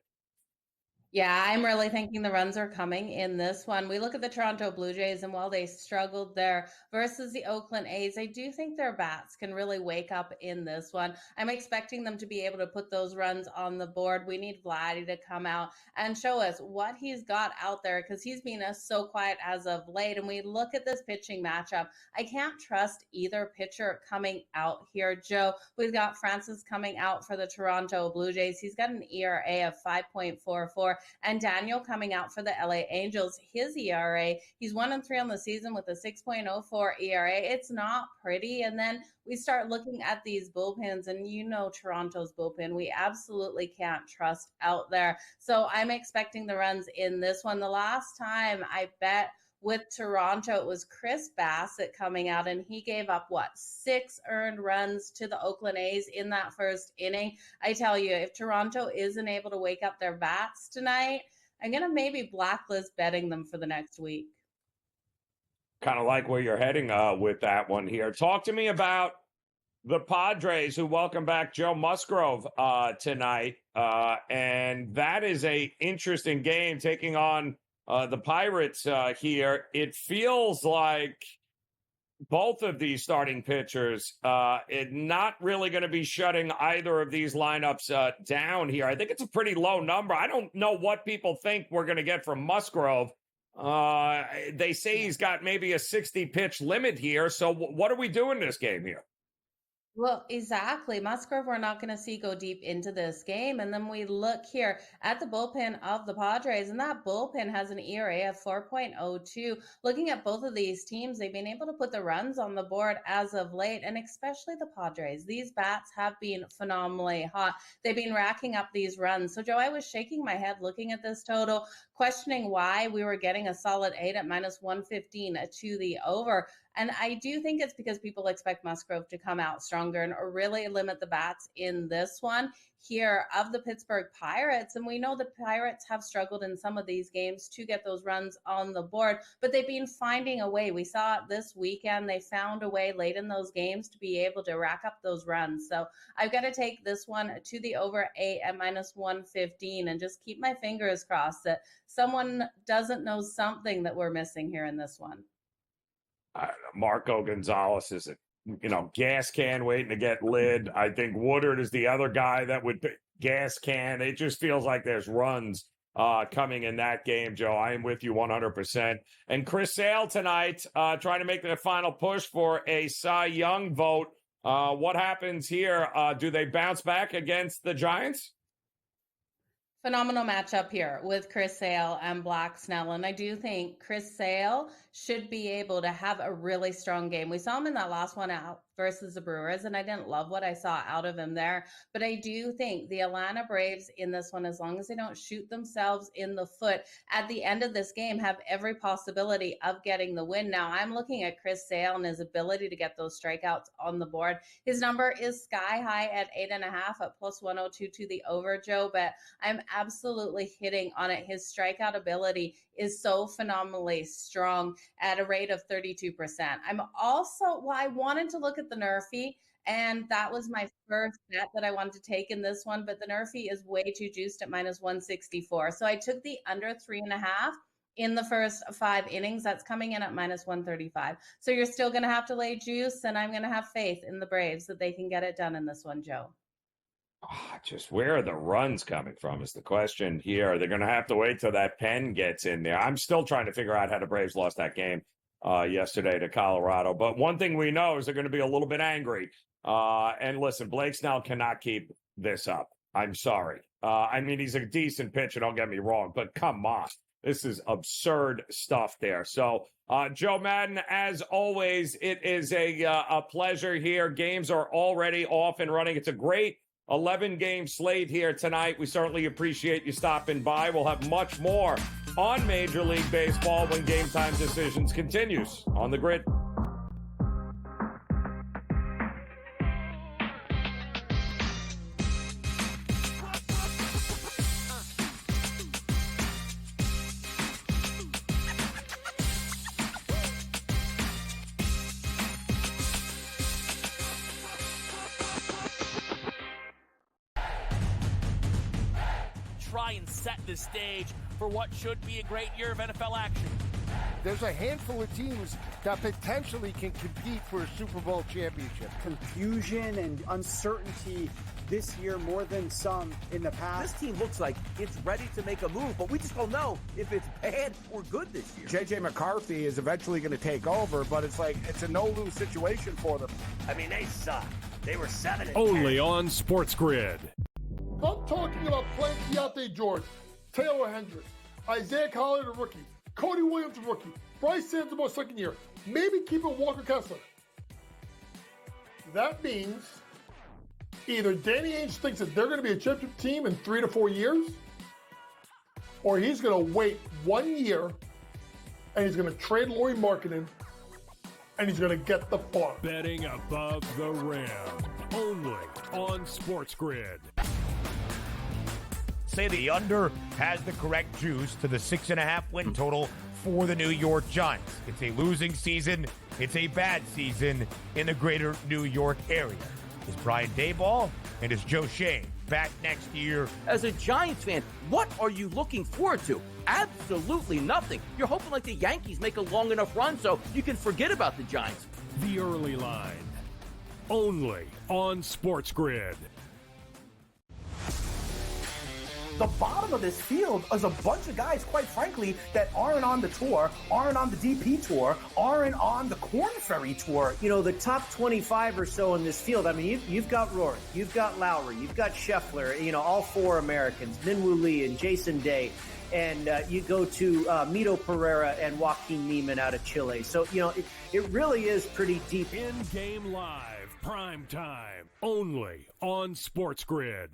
Yeah, I'm really thinking the runs are coming in this one. We look at the Toronto Blue Jays, and while they struggled there versus the Oakland A's, I do think their bats can really wake up in this one. I'm expecting them to be able to put those runs on the board. We need Vladdy to come out and show us what he's got out there, because he's been so quiet as of late. And we look at this pitching matchup. I can't trust either pitcher coming out here, Joe. We've got Francis coming out for the Toronto Blue Jays. He's got an ERA of 5.44. And Daniel coming out for the LA Angels, his ERA, he's 1-3 on the season with a 6.04 ERA. It's not pretty. And then we start looking at these bullpens, and Toronto's bullpen, we absolutely can't trust out there. So I'm expecting the runs in this one. The last time I bet with Toronto, it was Chris Bassett coming out, and he gave up 6 earned runs to the Oakland A's in that first inning. I tell you, if Toronto isn't able to wake up their bats tonight, I'm going to maybe blacklist betting them for the next week.
Kind of like where you're heading with that one here. Talk to me about the Padres, who welcome back Joe Musgrove tonight. And that is a interesting game, taking on the Pirates here. It feels like both of these starting pitchers not really going to be shutting either of these lineups down here. I think it's a pretty low number. I don't know what people think we're going to get from Musgrove. They say he's got maybe a 60-pitch limit here. So what are we doing this game here?
Well, exactly. Musgrove, we're not going to see go deep into this game. And then we look here at the bullpen of the Padres, and that bullpen has an ERA of 4.02. Looking at both of these teams, they've been able to put the runs on the board as of late, and especially the Padres. These bats have been phenomenally hot. They've been racking up these runs. So, Joe, I was shaking my head looking at this total, questioning why we were getting a solid 8 at -115 to the over. And I do think it's because people expect Musgrove to come out stronger and really limit the bats in this one here of the Pittsburgh Pirates. And we know the Pirates have struggled in some of these games to get those runs on the board, but they've been finding a way. We saw it this weekend. They found a way late in those games to be able to rack up those runs. So I've got to take this one to the over 8 at -115 and just keep my fingers crossed that someone doesn't know something that we're missing here in this one.
I don't know. Marco Gonzalez is a gas can waiting to get lid. I think Woodard is the other guy that would gas can. It just feels like there's runs coming in that game, Joe. I am with you 100%. And Chris Sale tonight trying to make the final push for a Cy Young vote. What happens here? Do they bounce back against the Giants?
Phenomenal matchup here with Chris Sale and Black Snell. And I do think Chris Sale should be able to have a really strong game. We saw him in that last one out versus the Brewers, and I didn't love what I saw out of him there. But I do think the Atlanta Braves in this one, as long as they don't shoot themselves in the foot at the end of this game, have every possibility of getting the win. Now, I'm looking at Chris Sale and his ability to get those strikeouts on the board. His number is sky high at 8.5 at +102 to the over, Joe, but I'm absolutely hitting on it. His strikeout ability is so phenomenally strong at a rate of 32%. I wanted to look at the Nerfy, and that was my first bet that I wanted to take in this one, but the Nerfy is way too juiced at -164. So I took the under 3.5 in the first 5 innings. That's coming in at -135. So you're still going to have to lay juice, and I'm going to have faith in the Braves that they can get it done in this one, Joe.
Just where are the runs coming from is the question here. They're going to have to wait till that pen gets in there. I'm still trying to figure out how the Braves lost that game yesterday to Colorado. But one thing we know is they're going to be a little bit angry. And listen, Blake Snell cannot keep this up. I'm sorry. I mean, he's a decent pitcher, don't get me wrong, but come on. This is absurd stuff there. So, Joe Madden, as always, it is a pleasure here. Games are already off and running. It's a great 11-game slate here tonight. We certainly appreciate you stopping by. We'll have much more on Major League Baseball when Game Time Decisions continues on the grid.
Try and set the stage for what should be a great year of NFL action.
There's a handful of teams that potentially can compete for a Super Bowl championship.
Confusion and uncertainty this year more than some in the past.
This team looks like it's ready to make a move, but we just don't know if it's bad or good this year.
J.J. McCarthy is eventually going to take over, but it's a no-lose situation for them.
I mean, they suck. They were 7-10.
Only on SportsGrid.
I'm talking about playing Keontae George, Taylor Hendricks, Isaiah Collier, the rookie, Cody Williams, the rookie, Bryce Sansamore, second year, maybe keeping Walker Kessler. That means either Danny Ainge thinks that they're going to be a championship team in 3 to 4 years, or he's going to wait 1 year and he's going to trade Lauri Markkanen and he's going to get the farm.
Betting above the rim. Only on SportsGrid.
Say the under has the correct juice to the 6.5 win total for the New York Giants. It's a losing season. It's a bad season in the greater New York area. Is Brian Daboll and is Joe Shane back next year?
As a Giants fan, what are you looking forward to? Absolutely nothing. You're hoping like the Yankees make a long enough run so you can forget about the Giants.
The early line. Only on SportsGrid.
The bottom of this field is a bunch of guys, quite frankly, that aren't on the tour, aren't on the DP tour, aren't on the Corn Ferry tour.
You know, the top 25 or so in this field, I mean, you've got Rory, you've got Lowry, you've got Scheffler, you know, all four Americans, Minwoo Lee and Jason Day. And you go to Mito Pereira and Joaquin Neiman out of Chile. So, you know, it really is pretty deep.
In-game live, prime time, only on SportsGrid.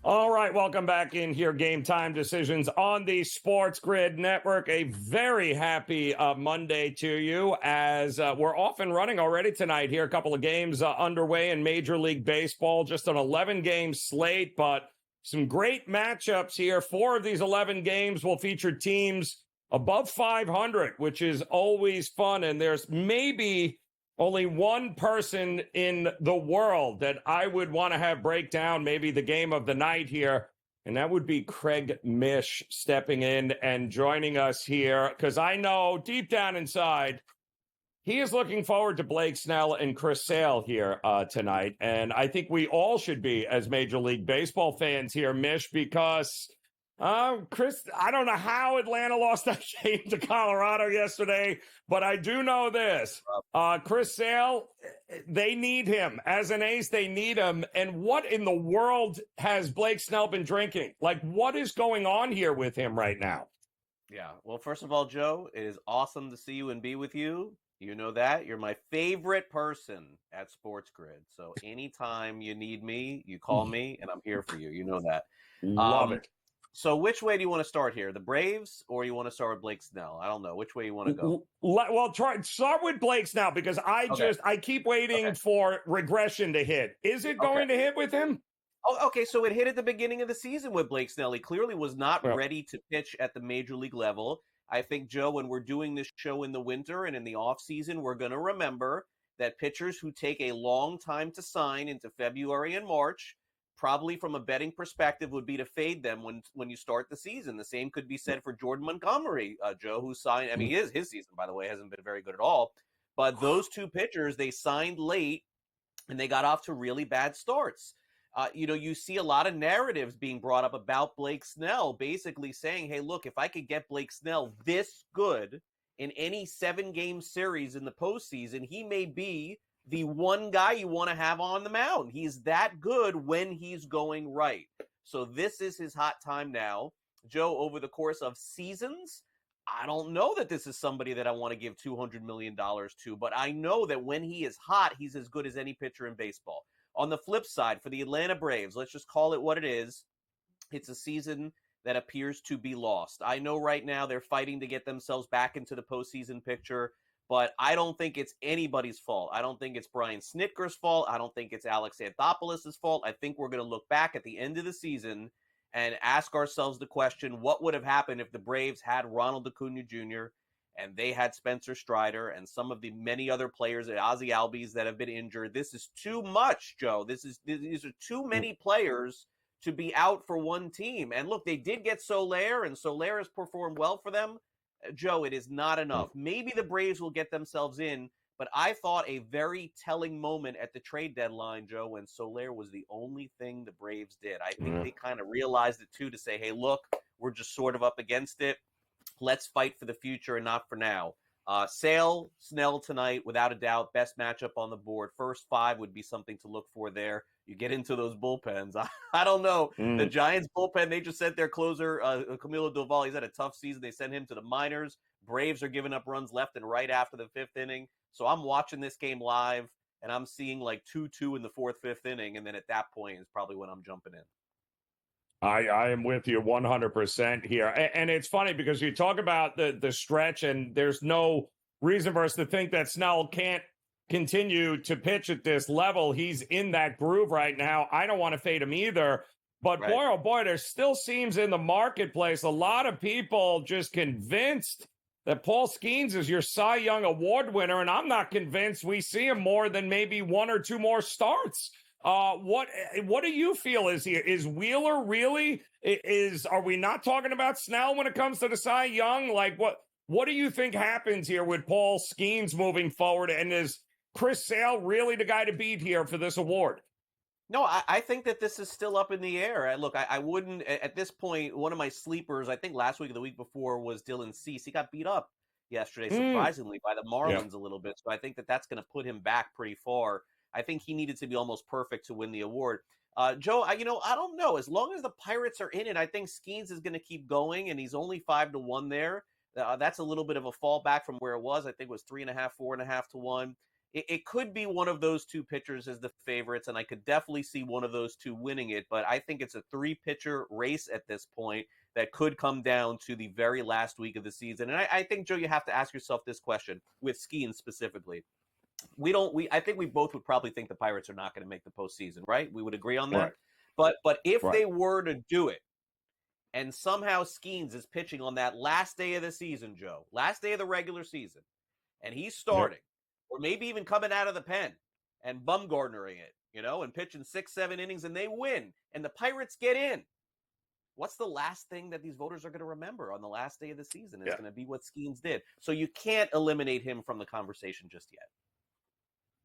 All right, welcome back in here. Game Time Decisions on the SportsGrid Network. A very happy Monday to you as we're off and running already tonight here. A couple of games underway in Major League Baseball. Just an 11-game slate, but some great matchups here. 4 of these 11 games will feature teams above 500, which is always fun. And there's maybe only one person in the world that I would want to have break down maybe the game of the night here, and that would be Craig Mish stepping in and joining us here, because I know deep down inside he is looking forward to Blake Snell and Chris Sale here tonight, and I think we all should be as Major League Baseball fans here, Mish, because Chris, I don't know how Atlanta lost that game to Colorado yesterday, but I do know this. Chris Sale, they need him. As an ace, they need him. And what in the world has Blake Snell been drinking? Like, what is going on here with him right now?
Yeah, well, first of all, Joe, it is awesome to see you and be with you. You know that. You're my favorite person at SportsGrid. So anytime you need me, you call me, and I'm here for you. You know that.
Love it.
So which way do you want to start here? The Braves, or you want to start with Blake Snell? I don't know. Which way you want to go?
Well, start with Blake Snell, because I keep waiting for regression to hit. Is it going to hit with him?
Oh, okay. So it hit at the beginning of the season with Blake Snell. He clearly was not ready to pitch at the major league level. I think, Joe, when we're doing this show in the winter and in the off season, we're going to remember that pitchers who take a long time to sign into February and March, probably from a betting perspective, would be to fade them when you start the season. The same could be said for Jordan Montgomery, Joe, who signed. I mean, his season, by the way, hasn't been very good at all. But those two pitchers, they signed late, and they got off to really bad starts. You see a lot of narratives being brought up about Blake Snell, basically saying, hey, look, if I could get Blake Snell this good in any 7-game series in the postseason, he may be the one guy you want to have on the mound. He's that good when he's going right. So this is his hot time now. Joe, over the course of seasons, I don't know that this is somebody that I want to give $200 million to, but I know that when he is hot, he's as good as any pitcher in baseball. On the flip side, for the Atlanta Braves, let's just call it what it is. It's a season that appears to be lost. I know right now they're fighting to get themselves back into the postseason picture, but I don't think it's anybody's fault. I don't think it's Brian Snitker's fault. I don't think it's Alex Anthopoulos' fault. I think we're going to look back at the end of the season and ask ourselves the question, what would have happened if the Braves had Ronald Acuna Jr. and they had Spencer Strider and some of the many other players, Ozzie Albies, that have been injured? This is too much, Joe. These are too many players to be out for one team. And look, they did get Soler, and Soler has performed well for them. Joe, it is not enough. Maybe the Braves will get themselves in, but I thought a very telling moment at the trade deadline, Joe, when Soler was the only thing the Braves did. I think they kind of realized it, too, to say, hey, look, we're just sort of up against it. Let's fight for the future and not for now. Sale, Snell tonight, without a doubt, best matchup on the board. First five would be something to look for there. You get into those bullpens. I don't know. The Giants bullpen, they just sent their closer, Camilo Doval. He's had a tough season. They sent him to the minors. Braves are giving up runs left and right after the fifth inning. So I'm watching this game live, and I'm seeing like 2-2 in the fourth, fifth inning. And then at that point is probably when I'm jumping in.
I am with you 100% here. And it's funny because you talk about the stretch, and there's no reason for us to think that Snell can't continue to pitch at this level. He's in that groove right now. I don't want to fade him either. But boy, oh boy, there still seems in the marketplace a lot of people just convinced that Paul Skeens is your Cy Young Award winner, and I'm not convinced we see him more than maybe one or two more starts. What do you feel is Wheeler really are we not talking about Snell when it comes to the Cy Young? Like what do you think happens here with Paul Skeens moving forward, and is Chris Sale really the guy to beat here for this award?
No, I think that this is still up in the air. Look, I wouldn't, at this point, one of my sleepers, I think last week or the week before, was Dylan Cease. He got beat up yesterday, surprisingly, by the Marlins a little bit. So I think that that's going to put him back pretty far. I think he needed to be almost perfect to win the award. Joe, I don't know. As long as the Pirates are in it, I think Skeens is going to keep going, and he's only 5-1 there. That's a little bit of a fallback from where it was. I think it was 3.5, 4.5 to 1. It could be one of those two pitchers as the favorites, and I could definitely see one of those two winning it. But I think it's a three-pitcher race at this point that could come down to the very last week of the season. And I think, Joe, you have to ask yourself this question with Skeens specifically. I think we both would probably think the Pirates are not going to make the postseason, right? We would agree on that. Right. But if they were to do it, and somehow Skeens is pitching on that last day of the season, Joe, last day of the regular season, and he's starting, or maybe even coming out of the pen and Bumgarnering it, and pitching 6-7 innings, and they win, and the Pirates get in. What's the last thing that these voters are going to remember on the last day of the season? It's going to be what Skeens did. So you can't eliminate him from the conversation just yet.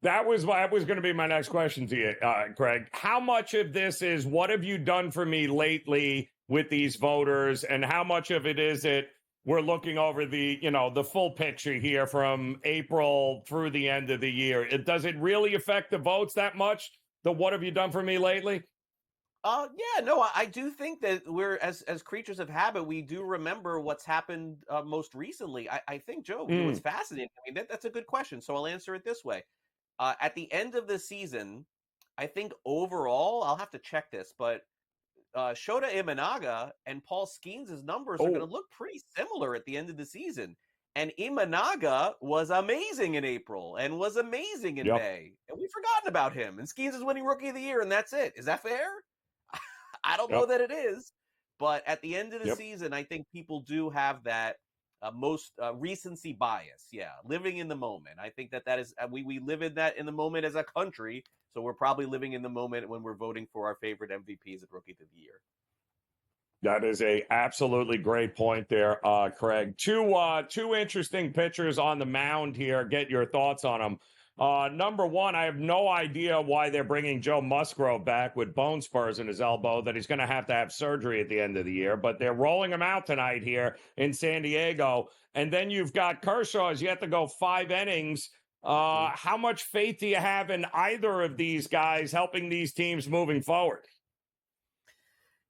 That was going to be my next question to you, Craig. How much of this is what have you done for me lately with these voters, and how much of it is it we're looking over the full picture here from April through the end of the year? Does it really affect the votes that much? The what have you done for me lately?
I do think that we're as creatures of habit, we do remember what's happened most recently. I think, Joe, what's fascinating. I mean, that's a good question. So I'll answer it this way. At the end of the season, I think overall, I'll have to check this, but Shota Imanaga and Paul Skeens' numbers are going to look pretty similar at the end of the season. And Imanaga was amazing in April and was amazing in May. And we've forgotten about him. And Skeens is winning Rookie of the Year, and that's it. Is that fair? I don't know that it is. But at the end of the season, I think people do have that most recency bias. Yeah, living in the moment. I think that is we live in the moment as a country. So we're probably living in the moment when we're voting for our favorite MVPs at Rookie of the Year.
That is a absolutely great point there, Craig. Two interesting pitchers on the mound here. Get your thoughts on them. Number one, I have no idea why they're bringing Joe Musgrove back with bone spurs in his elbow that he's going to have surgery at the end of the year. But they're rolling him out tonight here in San Diego. And then you've got Kershaw. He's yet to go 5 innings. How much faith do you have in either of these guys helping these teams moving forward?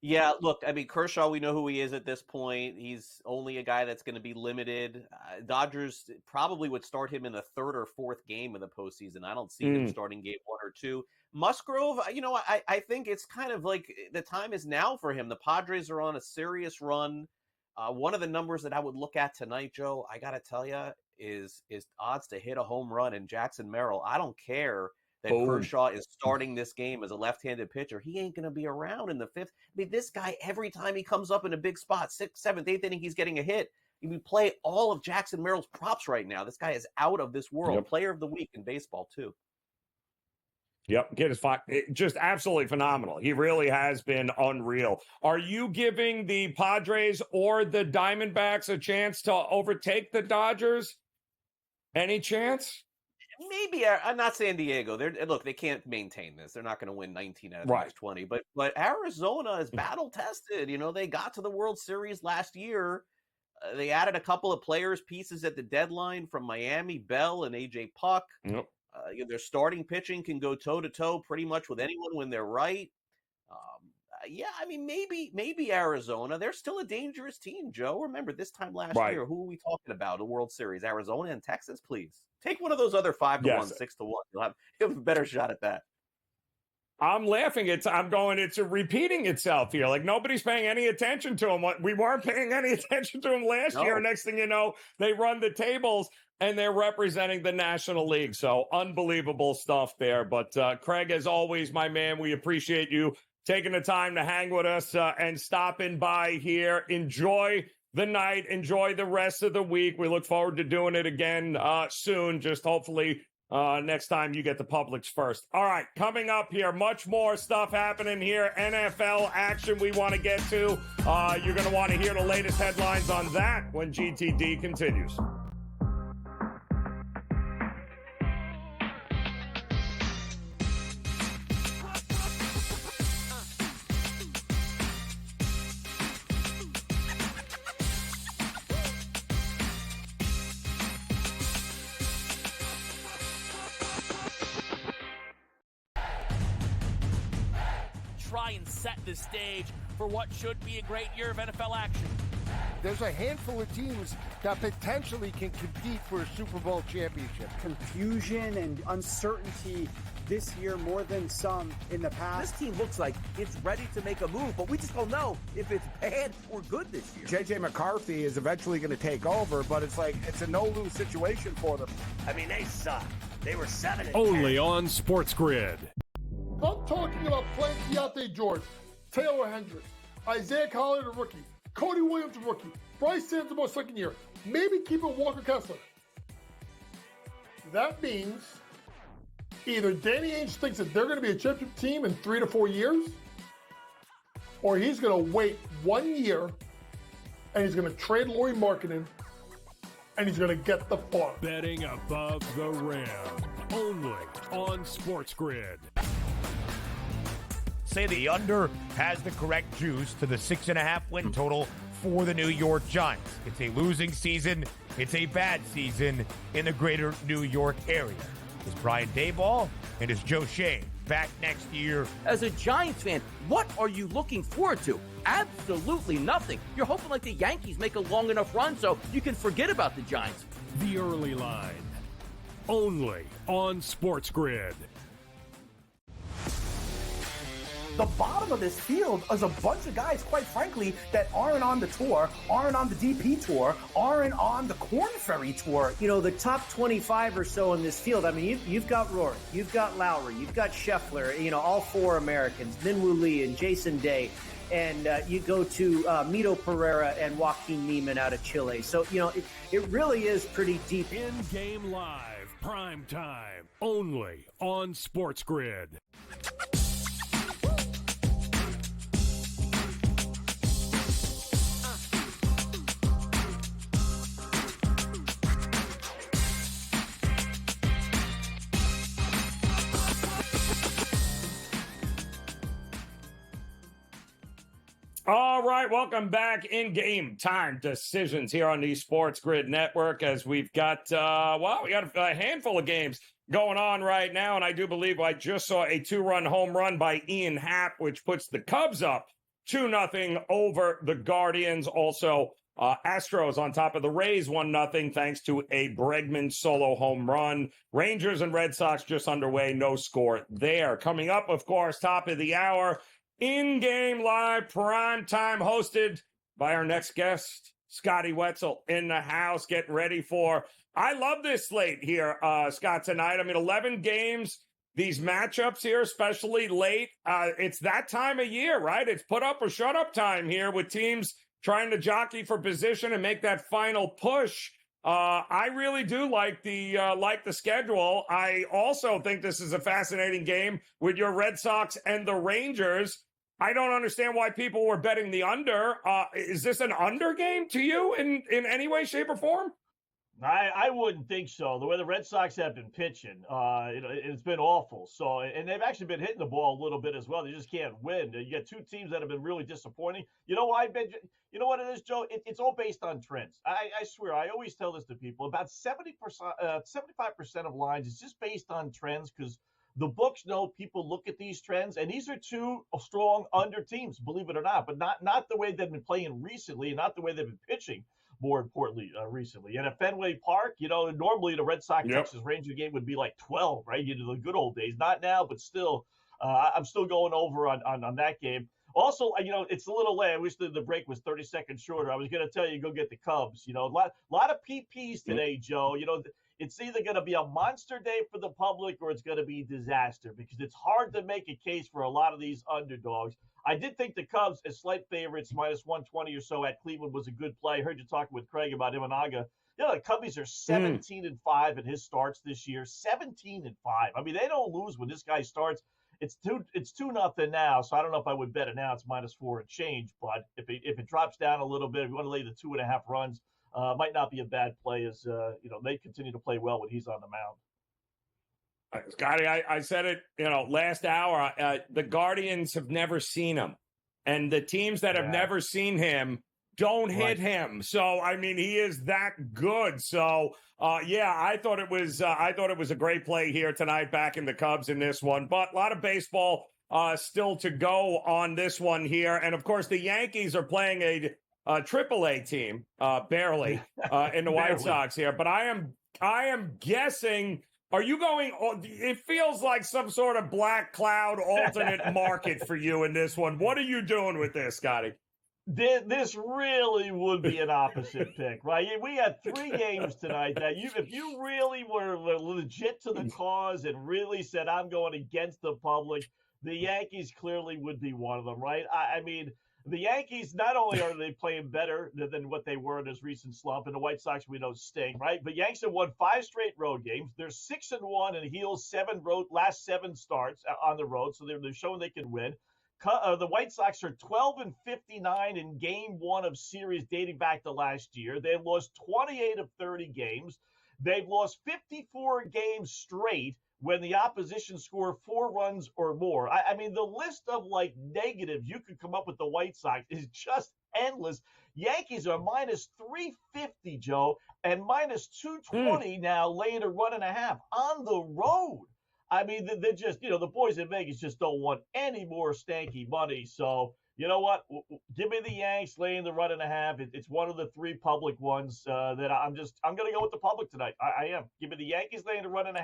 Yeah, look, I mean, Kershaw, we know who he is at this point. He's only a guy that's going to be limited. Dodgers probably would start him in the third or fourth game of the postseason. I don't see him starting game 1 or 2. Musgrove, I think it's kind of like the time is now for him. The Padres are on a serious run. One of the numbers that I would look at tonight, Joe, I got to tell you, is odds to hit a home run in Jackson Merrill. I don't care that Kershaw is starting this game as a left-handed pitcher. He ain't going to be around in the fifth. I mean, this guy, every time he comes up in a big spot, 6th, 7th, 8th inning, he's getting a hit. We play all of Jackson Merrill's props right now. This guy is out of this world.
Yep.
Player of the week in baseball, too.
Yep, just absolutely phenomenal. He really has been unreal. Are you giving the Padres or the Diamondbacks a chance to overtake the Dodgers? Any chance?
Maybe not San Diego. Look, they can't maintain this. They're not going to win 19 out of the next 20. But Arizona is battle tested. They got to the World Series last year. They added a couple of pieces at the deadline from Miami, Bell and AJ Puck.
Yep.
Their starting pitching can go toe-to-toe pretty much with anyone when they're right. Maybe Arizona. They're still a dangerous team, Joe. Remember, this time last year, who are we talking about? A World Series. Arizona and Texas, please. Take one of those other 5-1, 6-1. You'll have a better shot at that.
I'm laughing. It's repeating itself here. Like nobody's paying any attention to him. We weren't paying any attention to him last year. Next thing you know, they run the tables and they're representing the National League. So unbelievable stuff there. But Craig, as always, my man, we appreciate you taking the time to hang with us and stopping by here. Enjoy the night. Enjoy the rest of the week. We look forward to doing it again soon. Just hopefully next time you get the Publix first. All right, coming up here, much more stuff happening here. NFL action we want to get to. You're going to want to hear the latest headlines on that when GTD continues.
Try and set the stage for what should be a great year of NFL action.
There's a handful of teams that potentially can compete for a Super Bowl championship.
Confusion and uncertainty this year more than some in the past.
This team looks like it's ready to make a move, but we just don't know if it's bad or good this year.
J.J. McCarthy is eventually going to take over, but it's a no-lose situation for them.
I mean, they suck. They were 7-10.
Only on SportsGrid.
I'm talking about playing Keontae George, Taylor Hendricks, Isaiah Collier, the rookie, Cody Williams, the rookie, Bryce Sands, second year, maybe keeping Walker Kessler. That means either Danny Ainge thinks that they're going to be a championship team in 3 to 4 years, or he's going to wait 1 year and he's going to trade Lauri Markkanen and he's going to get the farm.
Betting above the rim. Only on SportsGrid.
Say the under has the correct juice to the 6.5 win total for the New York Giants. It's a losing season. It's a bad season in the greater New York area. Is Brian Daboll and is Joe Shane back next year?
As a Giants fan, what are you looking forward to? Absolutely nothing. You're hoping like the Yankees make a long enough run so you can forget about the Giants.
The early line. Only on SportsGrid.
The bottom of this field is a bunch of guys, quite frankly, that aren't on the tour, aren't on the DP tour, aren't on the Corn Ferry tour.
The top 25 or so in this field, I mean, you've got Rory, you've got Lowry, you've got Scheffler, all 4 Americans, Minwoo Lee and Jason Day. And you go to Mito Pereira and Joaquin Neiman out of Chile. So, it really is pretty deep.
In-game live, prime time, only on SportsGrid.
All right, welcome back in Game Time Decisions here on the SportsGrid Network as we've got, we got a handful of games going on right now, and I do believe I just saw a 2-run home run by Ian Happ, which puts the Cubs up 2-0 over the Guardians. Also, Astros on top of the Rays 1-0 thanks to a Bregman solo home run. Rangers and Red Sox just underway, no score there. Coming up, of course, top of the hour, in-game live prime time hosted by our next guest, Scotty Wetzel in the house, getting ready for, I love this slate here, Scott, tonight. I mean, 11 games, these matchups here, especially late. It's that time of year, right? It's put up or shut up time here with teams trying to jockey for position and make that final push. I really do like the schedule. I also think this is a fascinating game with your Red Sox and the Rangers. I don't understand why people were betting the under. Is this an under game to you in any way, shape, or form?
I wouldn't think so. The way the Red Sox have been pitching, it's been awful. So, and they've actually been hitting the ball a little bit as well. They just can't win. You got two teams that have been really disappointing. You know what it is, Joe? It's all based on trends. I swear, I always tell this to people. About 75% of lines is just based on trends because the books know people look at these trends, and these are two strong under teams, believe it or not, but not the way they've been playing recently, and not the way they've been pitching. More importantly, recently. And at Fenway Park, normally the Red Sox-Texas Ranger game would be like 12, right? The good old days. Not now, but still, I'm still going over on that game. Also, it's a little late. I wish the break was 30 seconds shorter. I was going to tell you, go get the Cubs. A lot of PPs today, Joe. It's either going to be a monster day for the public or it's going to be disaster because it's hard to make a case for a lot of these underdogs. I did think the Cubs, as slight favorites, minus 120 or so at Cleveland, was a good play. I heard you talking with Craig about Imanaga. The Cubbies are 17-5 in his starts this year. 17-5. I mean, they don't lose when this guy starts. It's 2-0 now, so I don't know if I would bet it now. It's minus 4 and change, but if it drops down a little bit, if you want to lay the 2.5 runs, might not be a bad play as they continue to play well when he's on the mound.
Scotty, I said it, last hour. The Guardians have never seen him, and the teams that have never seen him don't hit him. So, I mean, he is that good. So, I thought it was a great play here tonight, backing the Cubs in this one. But a lot of baseball still to go on this one here, and of course, the Yankees are playing a AAA team, barely in the White Sox here. But I am guessing. Are you going? It feels like some sort of black cloud alternate market for you in this one. What are you doing with this, Scotty?
This really would be an opposite pick, right? We had 3 games tonight that if you really were legit to the cause and really said, I'm going against the public, the Yankees clearly would be one of them, right? I mean, the Yankees, not only are they playing better than what they were in this recent slump, and the White Sox, we know, sting, right? But Yanks have won 5 straight road games. They're 6-1 and heels last 7 starts on the road, so they're showing they can win. The White Sox are 12-59 in Game 1 of series dating back to last year. They've lost 28 of 30 games. They've lost 54 games straight when the opposition score 4 runs or more. I mean, the list of negatives you could come up with the White Sox is just endless. Yankees are minus 350, Joe, and minus 220 now, laying a 1.5 on the road. I mean, they're just, the boys in Vegas just don't want any more stanky money. So, you know what? Give me the Yanks laying the 1.5. It's one of the 3 public ones that I'm going to go with the public tonight. I am. Give me the Yankees laying the 1.5.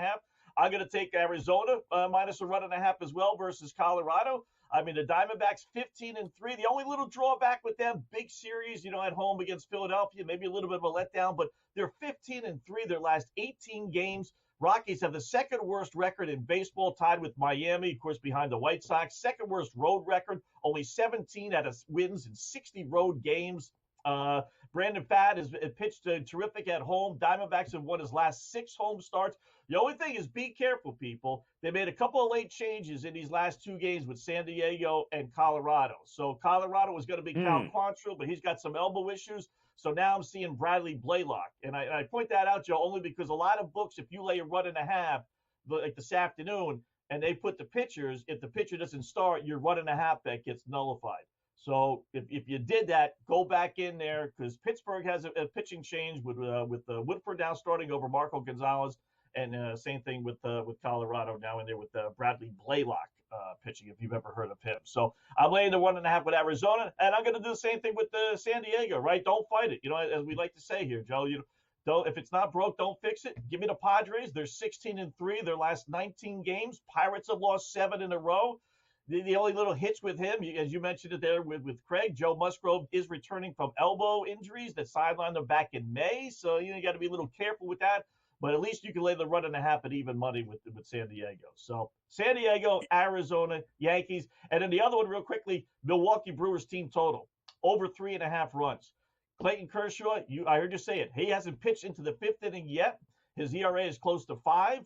I'm going to take Arizona minus a 1.5 as well versus Colorado. I mean, the Diamondbacks 15-3. The only little drawback with them, big series, at home against Philadelphia, maybe a little bit of a letdown, but they're 15-3 their last 18 games. Rockies have the second worst record in baseball, tied with Miami, of course, behind the White Sox. Second worst road record, only 17 out of wins in 60 road games. Brandon Pfaadt has pitched terrific at home. Diamondbacks have won his last 6 home starts. The only thing is be careful, people. They made a couple of late changes in these last 2 games with San Diego and Colorado. So Colorado was going to be Cal Quantrill, but he's got some elbow issues. So now I'm seeing Bradley Blaylock. And I point that out, Joe, only because a lot of books, if you lay a 1.5, like this afternoon, and they put the pitchers, if the pitcher doesn't start, your 1.5 bet gets nullified. So if you did that, go back in there because Pittsburgh has a pitching change with Woodford now starting over Marco Gonzalez, and same thing with Colorado now in there with Bradley Blaylock pitching, if you've ever heard of him. So I'm laying the 1.5 with Arizona, and I'm going to do the same thing with San Diego, right? Don't fight it. As we like to say here, Joe, don't, if it's not broke, don't fix it. Give me the Padres. They're 16-3 their last 19 games. Pirates have lost 7 in a row. The only little hitch with him, as you mentioned it there with Craig, Joe Musgrove is returning from elbow injuries that sidelined him back in May. So you got to be a little careful with that. But at least you can lay the 1.5 at even money with San Diego. So San Diego, Arizona, Yankees. And then the other one real quickly, Milwaukee Brewers team total, over 3.5 runs. Clayton Kershaw, I heard you say it. He hasn't pitched into the 5th inning yet. His ERA is close to 5.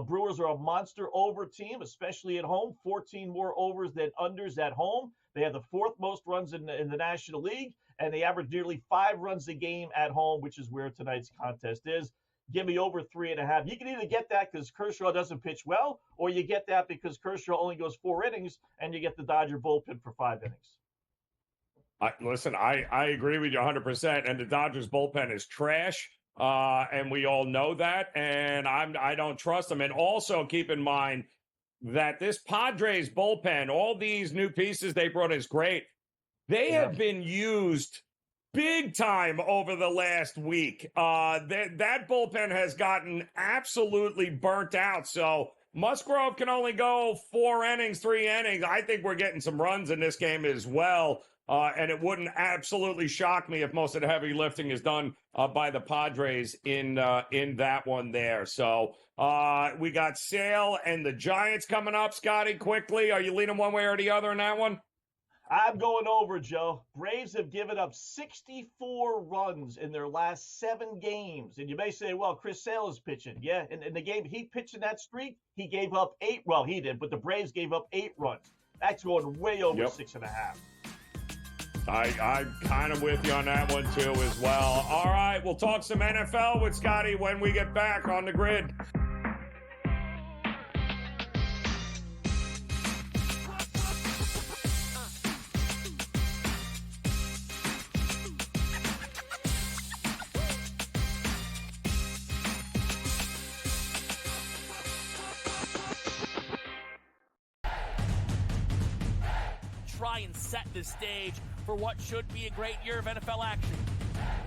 Brewers are a monster over team, especially at home. 14 more overs than unders at home. They have the 4th most runs in the National League, and they average nearly 5 runs a game at home, which is where tonight's contest is. Give me over 3.5. You can either get that because Kershaw doesn't pitch well, or you get that because Kershaw only goes 4 innings, and you get the Dodger bullpen for 5 innings.
Listen, I agree with you 100%, and the Dodgers bullpen is trash. And we all know that, and I don't trust them. And also keep in mind that this Padres bullpen, all these new pieces they brought is great. They have been used big time over the last week. That bullpen has gotten absolutely burnt out. So Musgrove can only go 4 innings, 3 innings. I think we're getting some runs in this game as well. And it wouldn't absolutely shock me if most of the heavy lifting is done by the Padres in that one there. So we got Sale and the Giants coming up. Scotty, quickly, are you leaning one way or the other in that one?
I'm going over, Joe. Braves have given up 64 runs in their last 7 games. And you may say, well, Chris Sale is pitching. Yeah, in the game he pitched in that streak, he gave up 8. Well, he did, but the Braves gave up 8 runs. That's going way over 6.5.
I'm kind of with you on that one, too, as well. All right, we'll talk some NFL with Scotty when we get back on the grid.
Try and set the stage for what should be a great year of NFL action.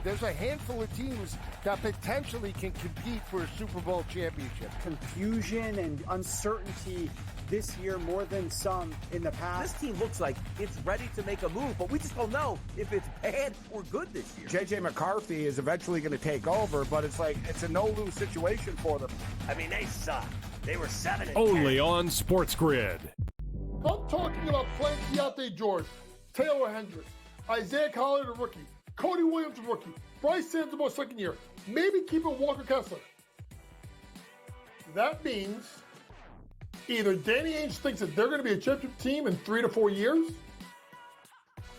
There's a handful of teams that potentially can compete for a Super Bowl championship.
Confusion and uncertainty this year more than some in the past.
This team looks like it's ready to make a move, but we just don't know if it's bad or good this year.
J.J. McCarthy is eventually going to take over, but it's a no-lose situation for them.
I mean, they suck. They were 7-10.
Only on SportsGrid.
I'm talking about playing Deontay George, Taylor Hendricks, Isaiah Collier, the rookie, Cody Williams, the rookie, Bryce Sansamore, second year, maybe keeping Walker Kessler. That means either Danny Ainge thinks that they're going to be a championship team in 3 to 4 years,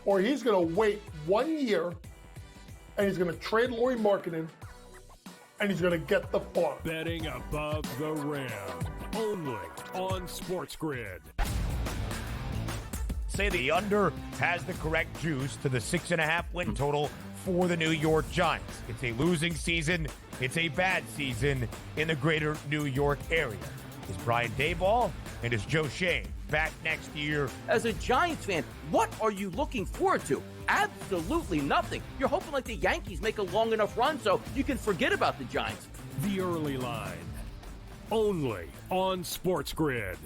or he's going to wait 1 year and he's going to trade Lauri Markkanen and he's going to get the farm.
Betting above the rim. Only on SportsGrid.
Say the under has the correct juice to the 6.5 win total for the New York Giants. It's a losing season. It's a bad season in the greater New York area. Is Brian Daboll and is Joe Shane back next year?
As a Giants fan, what are you looking forward to? Absolutely nothing. You're hoping like the Yankees make a long enough run so you can forget about the Giants.
The early line. Only on SportsGrid.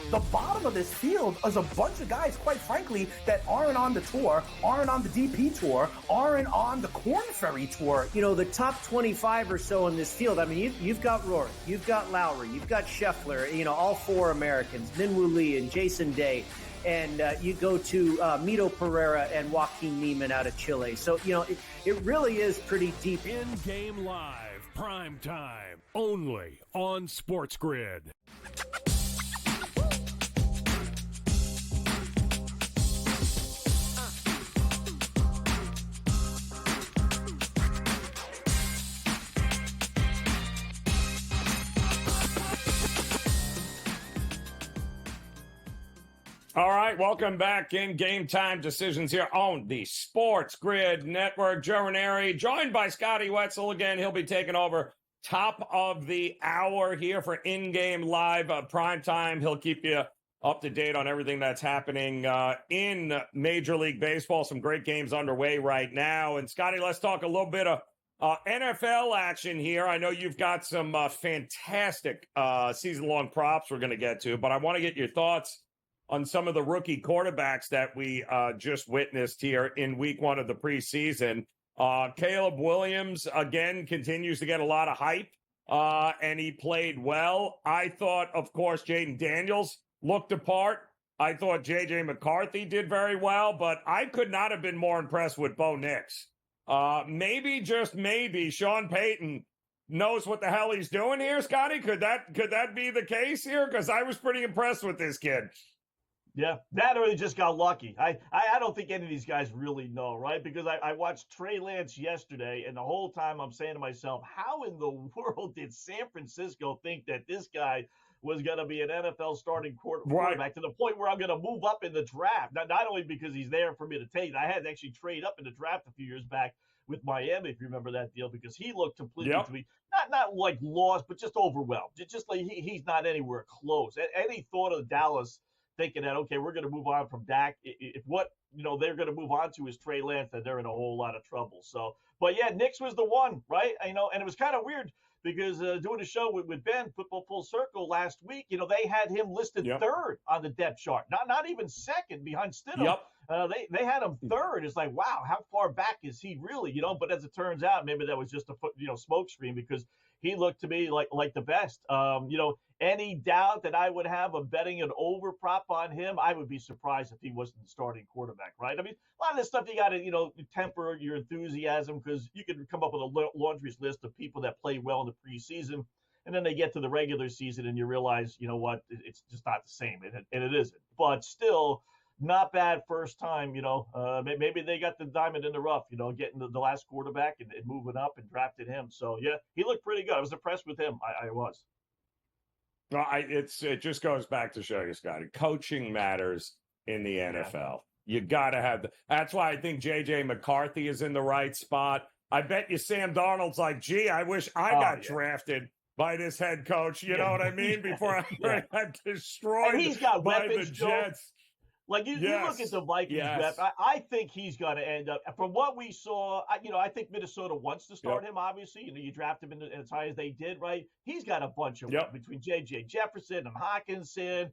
The bottom of this field is a bunch of guys, quite frankly, that aren't on the tour, aren't on the DP tour, aren't on the Corn Ferry tour.
You know, the top 25 or so in this field, I mean, you've got Rory, you've got Lowry, you've got Scheffler, all 4 Americans, Minwoo Lee and Jason Day. And you go to Mito Pereira and Joaquin Neiman out of Chile. So, it really is pretty deep.
In-game live, prime time, only on SportsGrid.
All right, welcome back in Game Time Decisions here on the Sports Grid Network. Joe Raineri, joined by Scotty Wetzel again. He'll be taking over top of the hour here for in-game live prime time. He'll keep you up to date on everything that's happening in Major League Baseball. Some great games underway right now. And Scotty, let's talk a little bit of NFL action here. I know you've got some fantastic season-long props we're going to get to, but I want to get your thoughts on some of the rookie quarterbacks that we just witnessed here in week one of the preseason. Caleb Williams, again, continues to get a lot of hype, and he played well. I thought, of course, Jaden Daniels looked apart. I thought J.J. McCarthy did very well, but I could not have been more impressed with Bo Nix. Maybe, just maybe, Sean Payton knows what the hell he's doing here, Scotty? Could that be the case here? Because I was pretty impressed with this kid.
Yeah, that or they just got lucky. I don't think any of these guys really know, right? Because I watched Trey Lance yesterday, and the whole time I'm saying to myself, how in the world did San Francisco think that this guy was going to be an NFL starting quarterback to the point where I'm going to move up in the draft? Not only because he's there for me to take, I had to actually trade up in the draft a few years back with Miami, if you remember that deal, because he looked completely to me, not like lost, but just overwhelmed. Just like he's not anywhere close. Any thought of Dallas thinking that, okay, we're going to move on from Dak. If what, they're going to move on to is Trey Lance, then they're in a whole lot of trouble. So, but yeah, Nix was the one, right? And it was kind of weird because doing a show with Ben, Football Full Circle last week, they had him listed third on the depth chart, not even second behind Stidham. They had him third. It's like, wow, how far back is he really? But as it turns out, maybe that was just a smoke screen because he looked to me like the best. Any doubt that I would have of betting an over prop on him, I would be surprised if he wasn't the starting quarterback, right? I mean, a lot of this stuff you got to, temper your enthusiasm because you could come up with a laundry list of people that play well in the preseason, and then they get to the regular season and you realize, you know what, it's just not the same, and it isn't. But still, not bad first time, maybe they got the diamond in the rough, getting the last quarterback and moving up and drafted him. So, yeah, he looked pretty good. I was impressed with him. I was.
No, it just goes back to show you, Scotty, coaching matters in the NFL. You got to have that's why I think J.J. McCarthy is in the right spot. I bet you Sam Darnold's like, gee, I wish I got drafted by this head coach. You know what I mean? Before I got destroyed
and he's got
by
weapons,
the Jets.
Like you look at the Vikings rep, I think he's going to end up. From what we saw, I think Minnesota wants to start him. Obviously, you draft him as high as they did, right? He's got a bunch of between J.J. Jefferson and Hawkinson.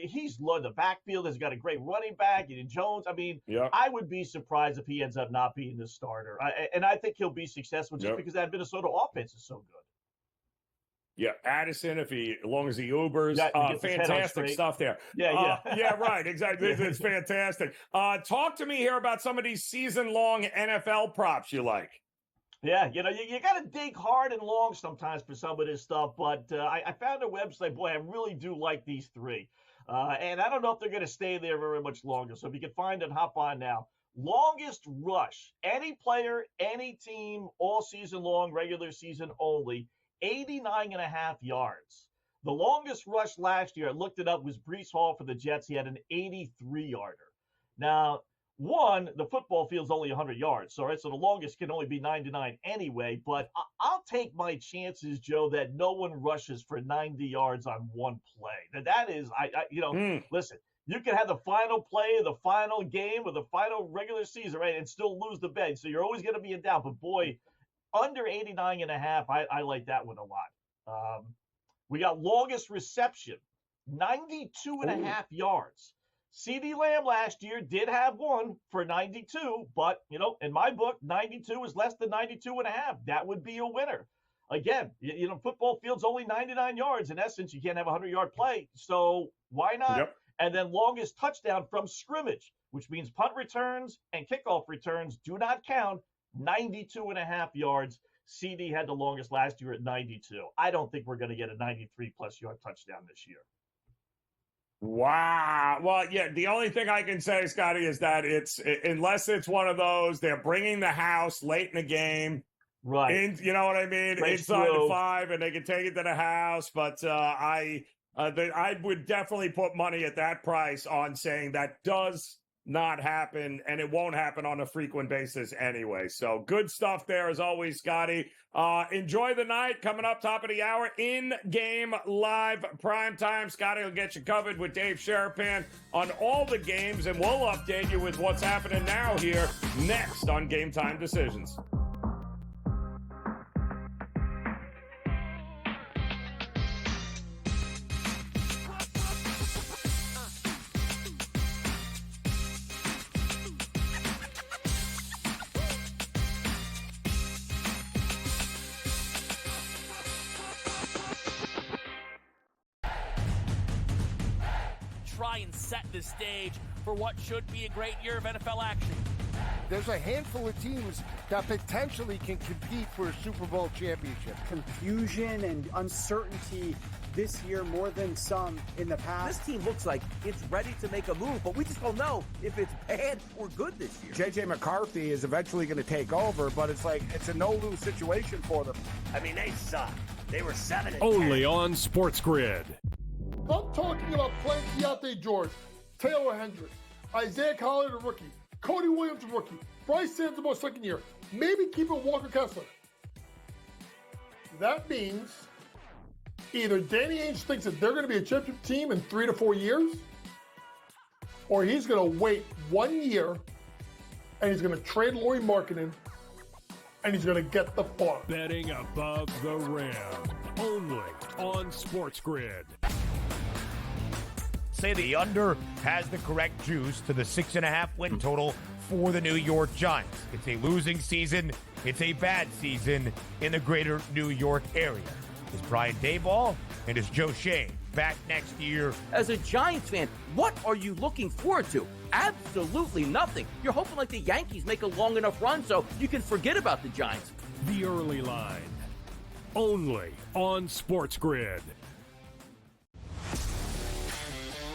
He's loaded the backfield. Has got a great running back. And Jones. I mean, I would be surprised if he ends up not being the starter. And I think he'll be successful just because that Minnesota offense is so good.
Yeah, Addison, as long as he Ubers, fantastic stuff there.
Yeah,
right, exactly. It's fantastic. Talk to me here about some of these season-long NFL props you like.
Yeah, you got to dig hard and long sometimes for some of this stuff, but I found a website. Boy, I really do like these three. And I don't know if they're going to stay there very much longer, so if you can find it, hop on now. Longest rush, any player, any team, all season long, regular season only, 89.5 yards. The longest rush last year, I looked it up, was Breece Hall for the Jets. He had an 83-yarder. Now, the football field's only 100 yards, so the longest can only be 99 anyway, but I'll take my chances, Joe, that no one rushes for 90 yards on one play. Now, that is, listen, you can have the final play of the final game or the final regular season, right, and still lose the bet, so you're always going to be in doubt, but boy, under 89.5, I like that one a lot. We got longest reception, 92.5 yards. CeeDee Lamb last year did have one for 92, but, in my book, 92 is less than 92.5. That would be a winner. Again, football field's only 99 yards. In essence, you can't have a 100-yard play, so why not? And then longest touchdown from scrimmage, which means punt returns and kickoff returns do not count. 92.5 yards. CD had the longest last year at 92. I don't think we're going to get a 93-plus yard touchdown this year.
Wow. Well, yeah, the only thing I can say, Scotty, is that unless it's one of those, they're bringing the house late in the game.
Right.
You know what I mean? Inside the 5, and they can take it to the house. But I would definitely put money at that price on saying that does not happen, and it won't happen on a frequent basis anyway. So good stuff there as always, Scotty. Enjoy the night. Coming up top of the hour, in-game live prime time. Scotty will get you covered with Dave Sherapan on all the games, and we'll update you with what's happening now here next on Game Time Decisions.
Try and set the stage for what should be a great year of NFL action.
There's a handful of teams that potentially can compete for a Super Bowl championship.
Confusion and uncertainty this year more than some in the past.
This team looks like it's ready to make a move, but we just don't know if it's bad or good this year.
J.J. McCarthy is eventually going to take over, but it's a no-lose situation for them.
I mean, they suck. They were 7-10.
Only on SportsGrid.
I'm talking about playing Keontae George, Taylor Hendricks, Isaiah Collier, the rookie, Cody Williams, the rookie, Bryce Sansamore, second year, maybe keeping Walker Kessler. That means either Danny Ainge thinks that they're going to be a championship team in 3 to 4 years, or he's going to wait 1 year and he's going to trade Lauri Markkanen and he's going to get the farm.
Betting above the rim. Only on SportsGrid.
Say the under has the correct juice to the 6.5 win total for the New York Giants. It's a losing season. It's a bad season in the greater New York area. Is Brian Daboll and is Joe Shane back next year?
As a Giants fan, what are you looking forward to? Absolutely nothing. You're hoping like the Yankees make a long enough run so you can forget about the Giants.
The early line. Only on SportsGrid.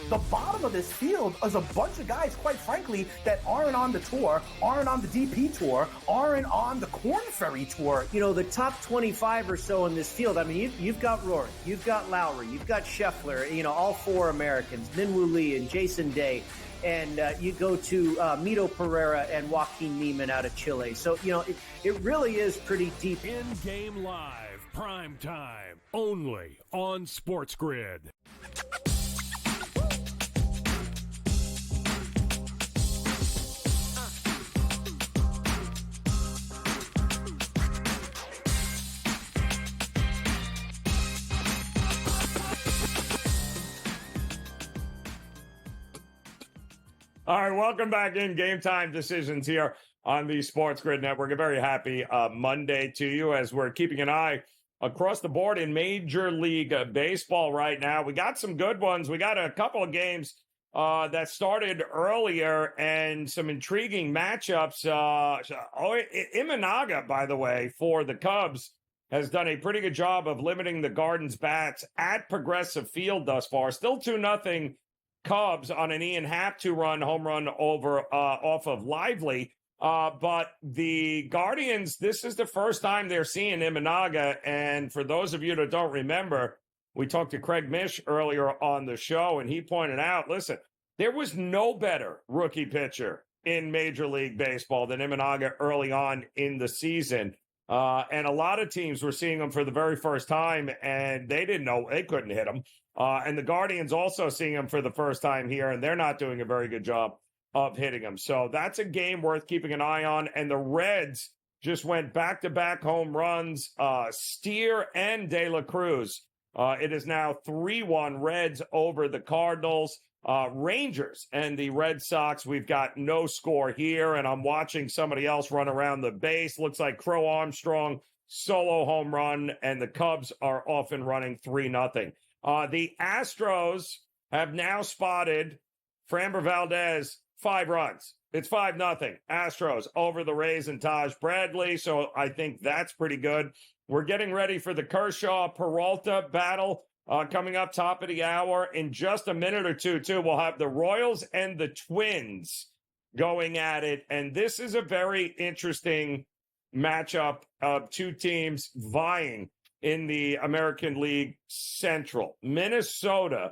The bottom of this field is a bunch of guys, quite frankly, that aren't on the tour, aren't on the DP tour, aren't on the Corn Ferry tour.
You know, the top 25 or so in this field, I mean, you've got Rory, you've got Lowry, you've got Scheffler, you know, all four Americans, Minwoo Lee and Jason Day. And you go to Mito Pereira and Joaquin Neiman out of Chile. So, you know, it really is pretty deep.
In-game live, prime time, only on SportsGrid.
All right, welcome back in Game Time Decisions here on the SportsGrid Network. A very happy Monday to you as we're keeping an eye across the board in Major League Baseball right now. We got some good ones. We got a couple of games that started earlier and some intriguing matchups. Imanaga, by the way, for the Cubs, has done a pretty good job of limiting the Garden's bats at Progressive Field thus far. Still 2-0 Cubs on an Ian Happ 2-run home run over off of Lively. But the Guardians, this is the first time they're seeing Imanaga. And for those of you that don't remember, we talked to Craig Mish earlier on the show, and he pointed out, listen, there was no better rookie pitcher in Major League Baseball than Imanaga early on in the season. And a lot of teams were seeing him for the very first time, and they didn't know they couldn't hit him. And the Guardians also seeing him for the first time here, and they're not doing a very good job of hitting him. So that's a game worth keeping an eye on. And the Reds just went back-to-back home runs, Steer and De La Cruz. It is now 3-1 Reds over the Cardinals. Rangers and the Red Sox, we've got no score here, and I'm watching somebody else run around the base. Looks like Crow Armstrong, solo home run, and the Cubs are off and running 3-0. The Astros have now spotted Framber Valdez 5 runs. It's 5-0. Astros over the Rays and Taj Bradley, so I think that's pretty good. We're getting ready for the Kershaw-Peralta battle coming up top of the hour. In just a minute or two, too, we'll have the Royals and the Twins going at it, and this is a very interesting matchup of two teams vying in the American League Central. Minnesota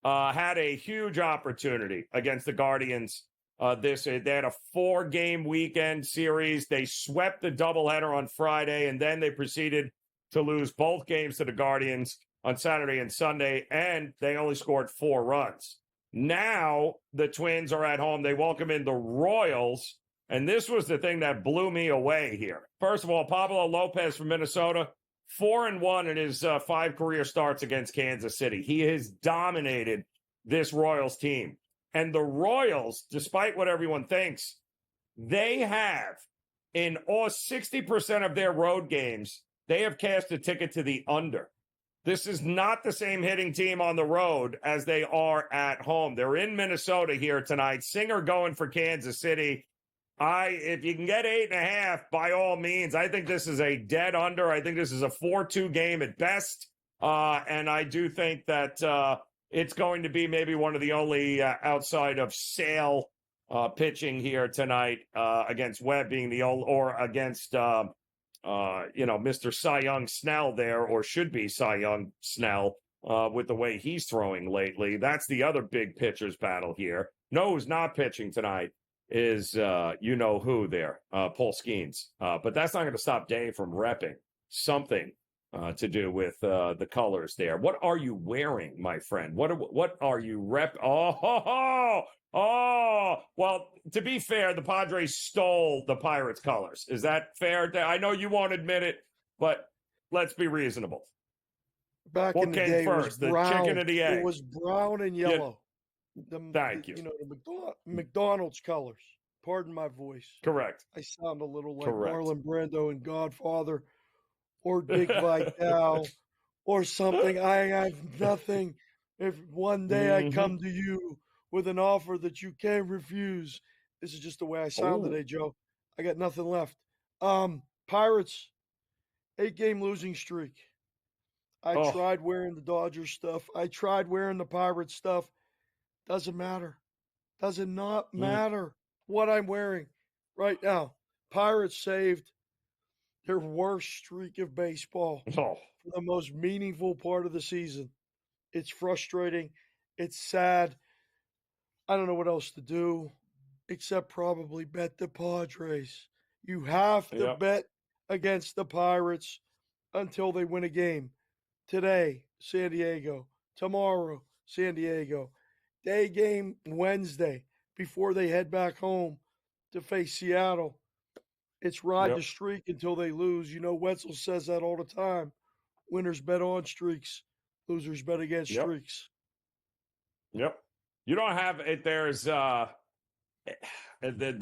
had a huge opportunity against the Guardians. They had a 4-game weekend series. They swept the doubleheader on Friday, and then they proceeded to lose both games to the Guardians on Saturday and Sunday, and they only scored 4 runs. Now the Twins are at home. They welcome in the Royals, and this was the thing that blew me away here. First of all, Pablo Lopez from Minnesota, 4-1 in his 5 career starts against Kansas City. He has dominated this Royals team. And the Royals, despite what everyone thinks, they have, in all 60% of their road games, they have cast a ticket to the under. This is not the same hitting team on the road as they are at home. They're in Minnesota here tonight. Singer going for Kansas City. If you can get 8.5, by all means, I think this is a dead under. I think this is a 4-2 game at best. And I do think that it's going to be maybe one of the only outside of Sale pitching here tonight against Webb being the only, or against, Mr. Cy Young Snell there, or should be Cy Young Snell with the way he's throwing lately. That's the other big pitcher's battle here. No, who's not pitching tonight is who there, Paul Skeens. But that's not going to stop Dave from repping something to do with the colors there. What are you wearing, my friend? What are you rep? Well, to be fair, the Padres stole the Pirates colors. Is that fair? I know you won't admit it, but let's be reasonable.
Back
what
in the
came
day,
first,
it was brown.
The chicken or the egg?
It was brown and yellow.
Thank you.
The McDonald's colors. Pardon my voice.
Correct.
I sound a little like
Correct.
Marlon Brando in Godfather, or Dick Vitale, or something. I have nothing. If one day I come to you with an offer that you can't refuse, this is just the way I sound today, Joe. I got nothing left. Pirates, 8-game losing streak. I tried wearing the Dodgers stuff. I tried wearing the Pirates stuff. Doesn't matter. Does it not matter what I'm wearing right now? Pirates saved their worst streak of baseball for the most meaningful part of the season. It's frustrating. It's sad. I don't know what else to do except probably bet the Padres. You have to bet against the Pirates until they win a game. Today, San Diego. Tomorrow, San Diego. Day game Wednesday before they head back home to face Seattle. It's ride the streak until they lose. You know, Wetzel says that all the time. Winners bet on streaks. Losers bet against streaks.
Yep. You don't have it. There's the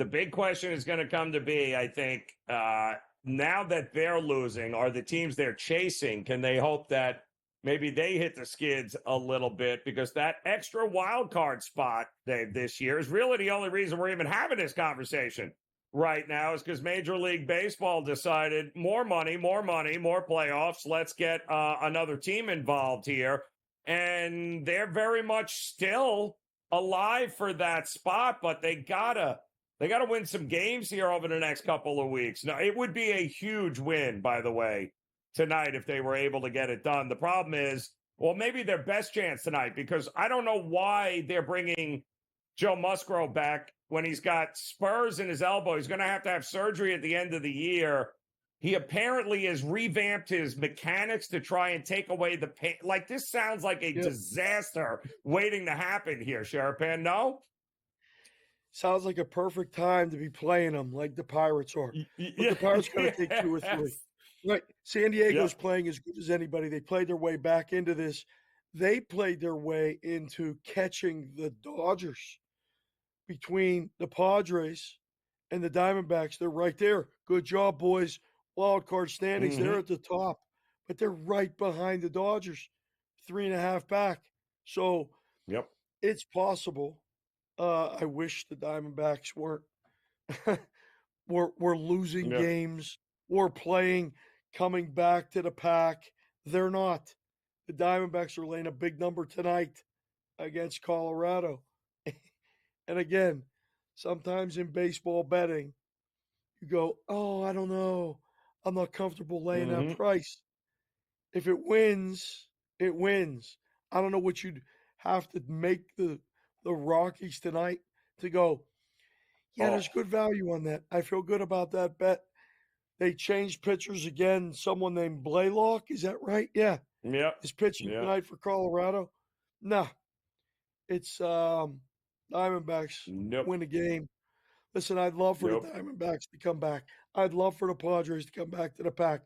big question is going to come to be, I think, now that they're losing, are the teams they're chasing, can they hope that maybe they hit the skids a little bit? Because that extra wild card spot, Dave, this year is really the only reason we're even having this conversation right now, is because Major League Baseball decided more money, more playoffs. Let's get another team involved here. And they're very much still alive for that spot, but they gotta win some games here over the next couple of weeks. Now, it would be a huge win, by the way, tonight if they were able to get it done. The problem is, well, maybe their best chance tonight, because I don't know why they're bringing Joe Musgrove back when he's got spurs in his elbow. He's going to have surgery at the end of the year. He apparently has revamped his mechanics to try and take away the pain. Like, this sounds like a disaster waiting to happen here, Sherapan. No?
Sounds like a perfect time to be playing them like the Pirates are. But the Pirates got to take 2 or 3. Right. San Diego's playing as good as anybody. They played their way back into this. They played their way into catching the Dodgers. Between the Padres and the Diamondbacks, they're right there. Good job, boys. Wild card standings, they're at the top, but they're right behind the Dodgers, 3.5 back. So it's possible. I wish the Diamondbacks weren't were losing games, were playing, coming back to the pack. They're not. The Diamondbacks are laying a big number tonight against Colorado. And again, sometimes in baseball betting, you go, oh, I don't know. I'm not comfortable laying that price. If it wins, it wins. I don't know what you'd have to make the Rockies tonight to go, yeah, there's good value on that. I feel good about that bet. They changed pitchers again. Someone named Blaylock, is that right? Yeah.
Yeah.
Is pitching tonight for Colorado? Nah. It's Diamondbacks win the game. Listen, I'd love for the Diamondbacks to come back. I'd love for the Padres to come back to the pack.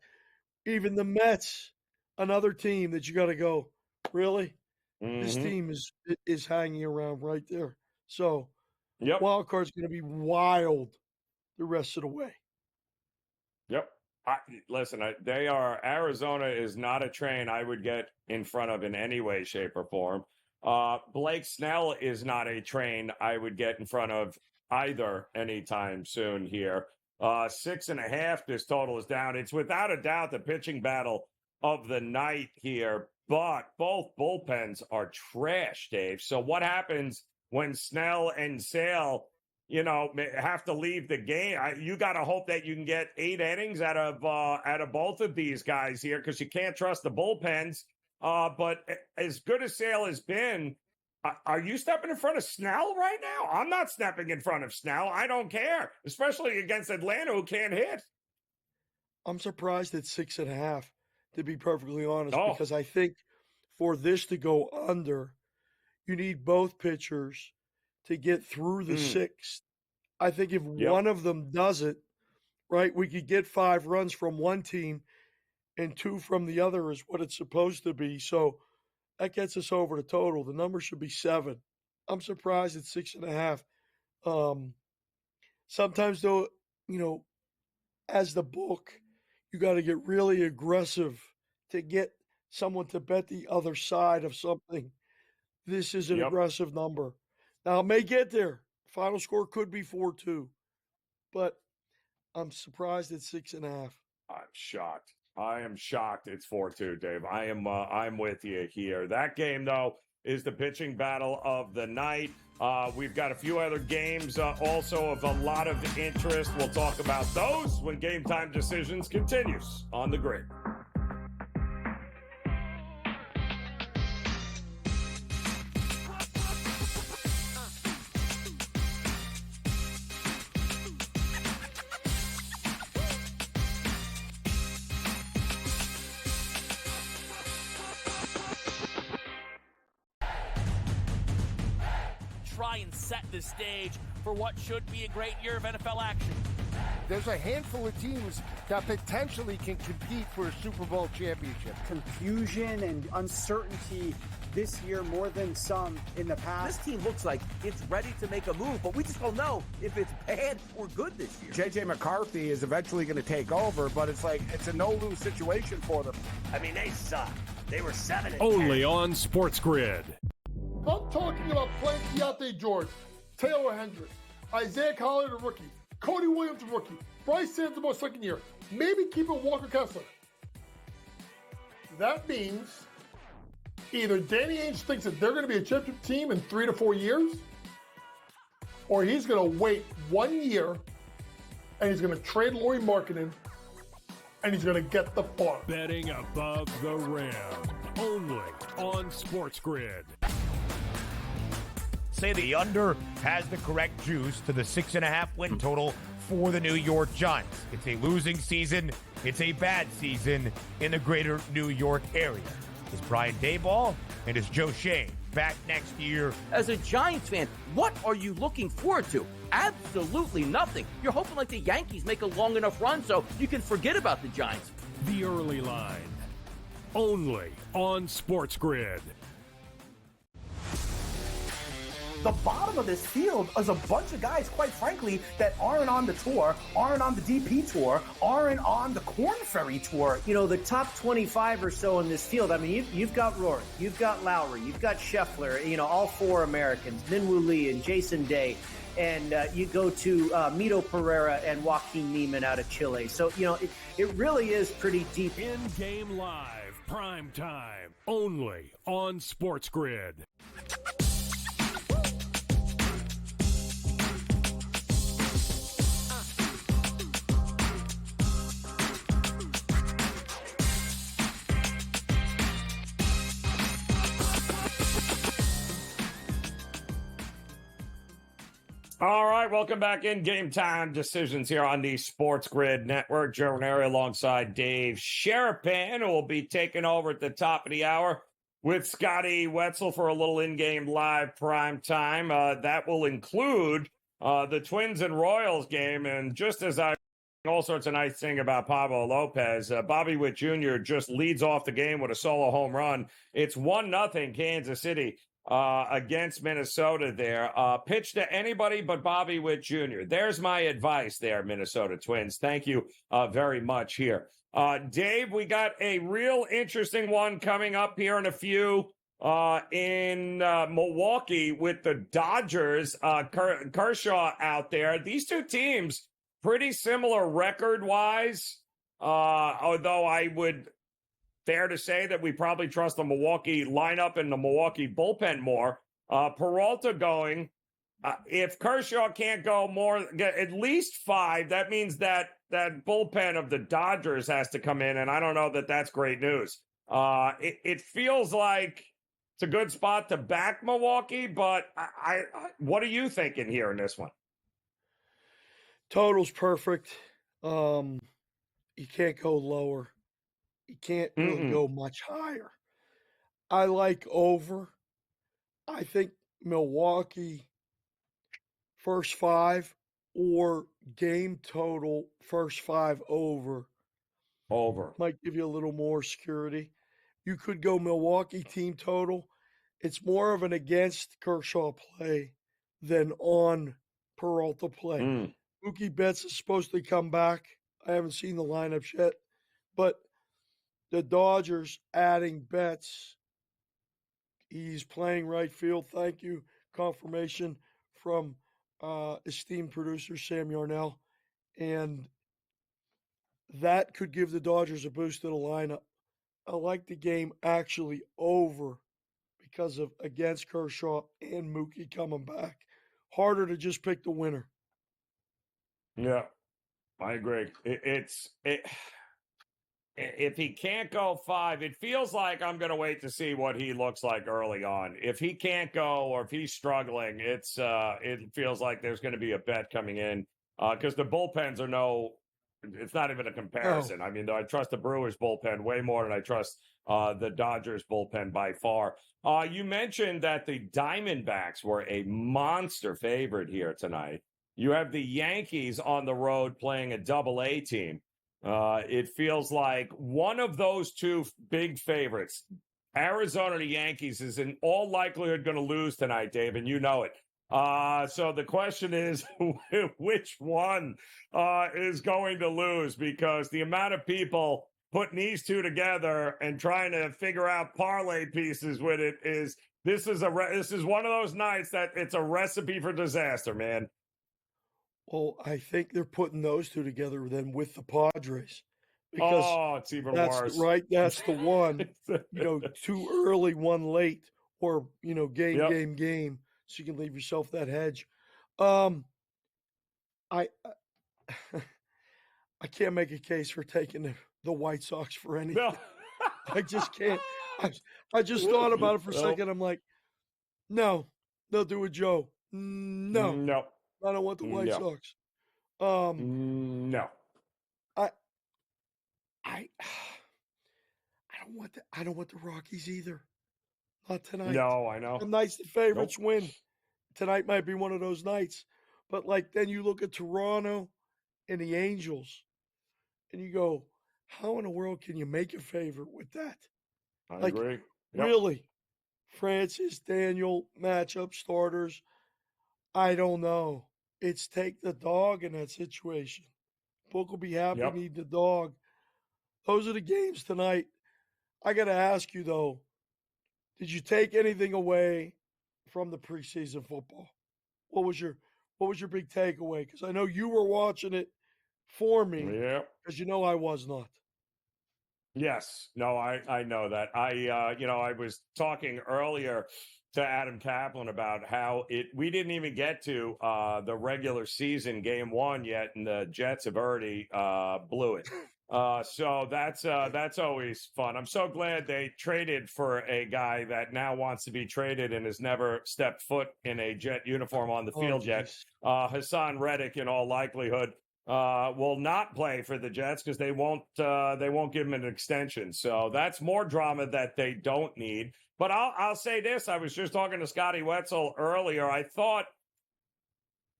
Even the Mets, another team that you got to go, really? This team is hanging around right there. So wild card's going to be wild the rest of the way.
Yep. Listen, Arizona is not a train I would get in front of in any way, shape, or form. Blake Snell is not a train I would get in front of either anytime soon here. 6.5, this total is down. It's without a doubt the pitching battle of the night here, but both bullpens are trash, Dave. So what happens when Snell and Sale, have to leave the game? You got to hope that you can get 8 innings out of both of these guys here, because you can't trust the bullpens. But as good as Sale has been, are you stepping in front of Snell right now? I'm not stepping in front of Snell. I don't care, especially against Atlanta, who can't hit.
I'm surprised at 6.5, to be perfectly honest, because I think for this to go under, you need both pitchers to get through the 6th. I think if one of them does it, right, we could get 5 runs from one team and 2 from the other is what it's supposed to be. So that gets us over the total. The number should be 7. I'm surprised at 6.5. Sometimes, though, as the book, you got to get really aggressive to get someone to bet the other side of something. This is an aggressive number. Now, it may get there. Final score could be 4-2, but I'm surprised at 6.5.
I'm shocked. I am shocked it's 4-2, Dave. I'm with you here. That game, though, is the pitching battle of the night. We've got a few other games also of a lot of interest. We'll talk about those when Game Time Decisions continues on the Grid.
Try and set the stage for what should be a great year of NFL action.
There's a handful of teams that potentially can compete for a Super Bowl championship.
Confusion and uncertainty this year more than some in the past.
This team looks like it's ready to make a move, but we just don't know if it's bad or good this year.
J.J. McCarthy is eventually going to take over, but it's a no-lose situation for them.
I mean, they suck. They were 7-10.
Only on SportsGrid.
I'm talking about playing Keontae George, Taylor Hendricks, Isaiah Collier, the rookie, Cody Williams, the rookie, Bryce Santamore, second year, maybe keep it Walker Kessler. That means either Danny Ainge thinks that they're going to be a championship team in 3 to 4 years, or he's going to wait 1 year and he's going to trade Lauri Markkanen and he's going to get the farm.
Betting above the rim. Only on SportsGrid.
Say the under has the correct juice to the 6.5 win total for the New York Giants. It's a losing season. It's a bad season in the greater New York area. Is Brian Daboll and is Joe Shane back next year?
As a Giants fan, what are you looking forward to? Absolutely nothing. You're hoping like the Yankees make a long enough run so you can forget about the Giants.
The early line. Only on SportsGrid.
The bottom of this field is a bunch of guys, quite frankly, that aren't on the tour, aren't on the DP tour, aren't on the Corn Ferry tour.
The top 25 or so in this field, I mean, you've got Rory, you've got Lowry, you've got Scheffler, all 4 Americans, Minwoo Lee and Jason Day. And you go to Mito Pereira and Joaquin Niemann out of Chile. So, it really is pretty deep.
In-game live, prime time, only on SportsGrid.
All right, welcome back in Game Time Decisions here on the SportsGrid Network. Joe Raineri alongside Dave Sherapan, who will be taking over at the top of the hour with Scotty Wetzel for a little in-game live prime time. That will include the Twins and Royals game. And just as I all sorts of nice thing about Pablo Lopez, Bobby Witt Jr. just leads off the game with a solo home run. It's 1-0 Kansas City against Minnesota there. Pitch to anybody but Bobby Witt Jr. There's my advice there, Minnesota Twins. Thank you very much here. Dave, we got a real interesting one coming up here in a few in Milwaukee with the Dodgers. Kershaw out there. These two teams, pretty similar record-wise, although I would fair to say that we probably trust the Milwaukee lineup and the Milwaukee bullpen more. Peralta going. If Kershaw can't go more, at least 5, that means that bullpen of the Dodgers has to come in, and I don't know that that's great news. It feels like it's a good spot to back Milwaukee, but I what are you thinking here in this one?
Total's perfect. You can't go lower. You can't really go much higher. I like over. I think Milwaukee first 5 or game total first 5 over.
Over.
Might give you a little more security. You could go Milwaukee team total. It's more of an against Kershaw play than on Peralta play. Mookie Betts is supposed to come back. I haven't seen the lineups yet, but the Dodgers adding Betts. He's playing right field. Thank you. Confirmation from esteemed producer Sam Yarnell. And that could give the Dodgers a boost to the lineup. I like the game actually over because of against Kershaw and Mookie coming back. Harder to just pick the winner.
Yeah, I agree. If he can't go 5, it feels like I'm going to wait to see what he looks like early on. If he can't go or if he's struggling, it feels like there's going to be a bet coming in because the bullpens are it's not even a comparison. I mean, I trust the Brewers bullpen way more than I trust the Dodgers bullpen by far. You mentioned that the Diamondbacks were a monster favorite here tonight. You have the Yankees on the road playing a Double-A team. It feels like one of those two big favorites, Arizona or the Yankees, is in all likelihood going to lose tonight, Dave, and you know it. So the question is, which one is going to lose? Because the amount of people putting these two together and trying to figure out parlay pieces with it this is one of those nights that it's a recipe for disaster, man.
Well, I think they're putting those two together then with the Padres. Because
it's even worse.
Right, that's the one. Too early, one late, or game. So you can leave yourself that hedge. I can't make a case for taking the White Sox for anything.
No.
I just can't. I just thought about it for a second. I'm like, no, they'll do it, Joe. No. I don't want the White Sox.
No.
I don't want the Rockies either. Not tonight.
No, I know.
Some nights the favorites win. Tonight might be one of those nights. But then you look at Toronto and the Angels, and you go, how in the world can you make a favorite with that?
I agree.
Really? Francis, Daniel, matchup starters. I don't know. It's take the dog in that situation. Book will be happy to need the dog. Those are the games tonight. I got to ask you, though, did you take anything away from the preseason football? What was your big takeaway? Because I know you were watching it for me.
Yeah.
Because I was not.
Yes. No, I know that. I was talking earlier to Adam Kaplan about how we didn't even get to the regular season game 1 yet, and the Jets have already blew it. So that's always fun. I'm so glad they traded for a guy that now wants to be traded and has never stepped foot in a Jet uniform on the field yet. Hassan Reddick, in all likelihood, will not play for the Jets because they won't give him an extension. So that's more drama that they don't need. But I'll say this: I was just talking to Scotty Wetzel earlier. I thought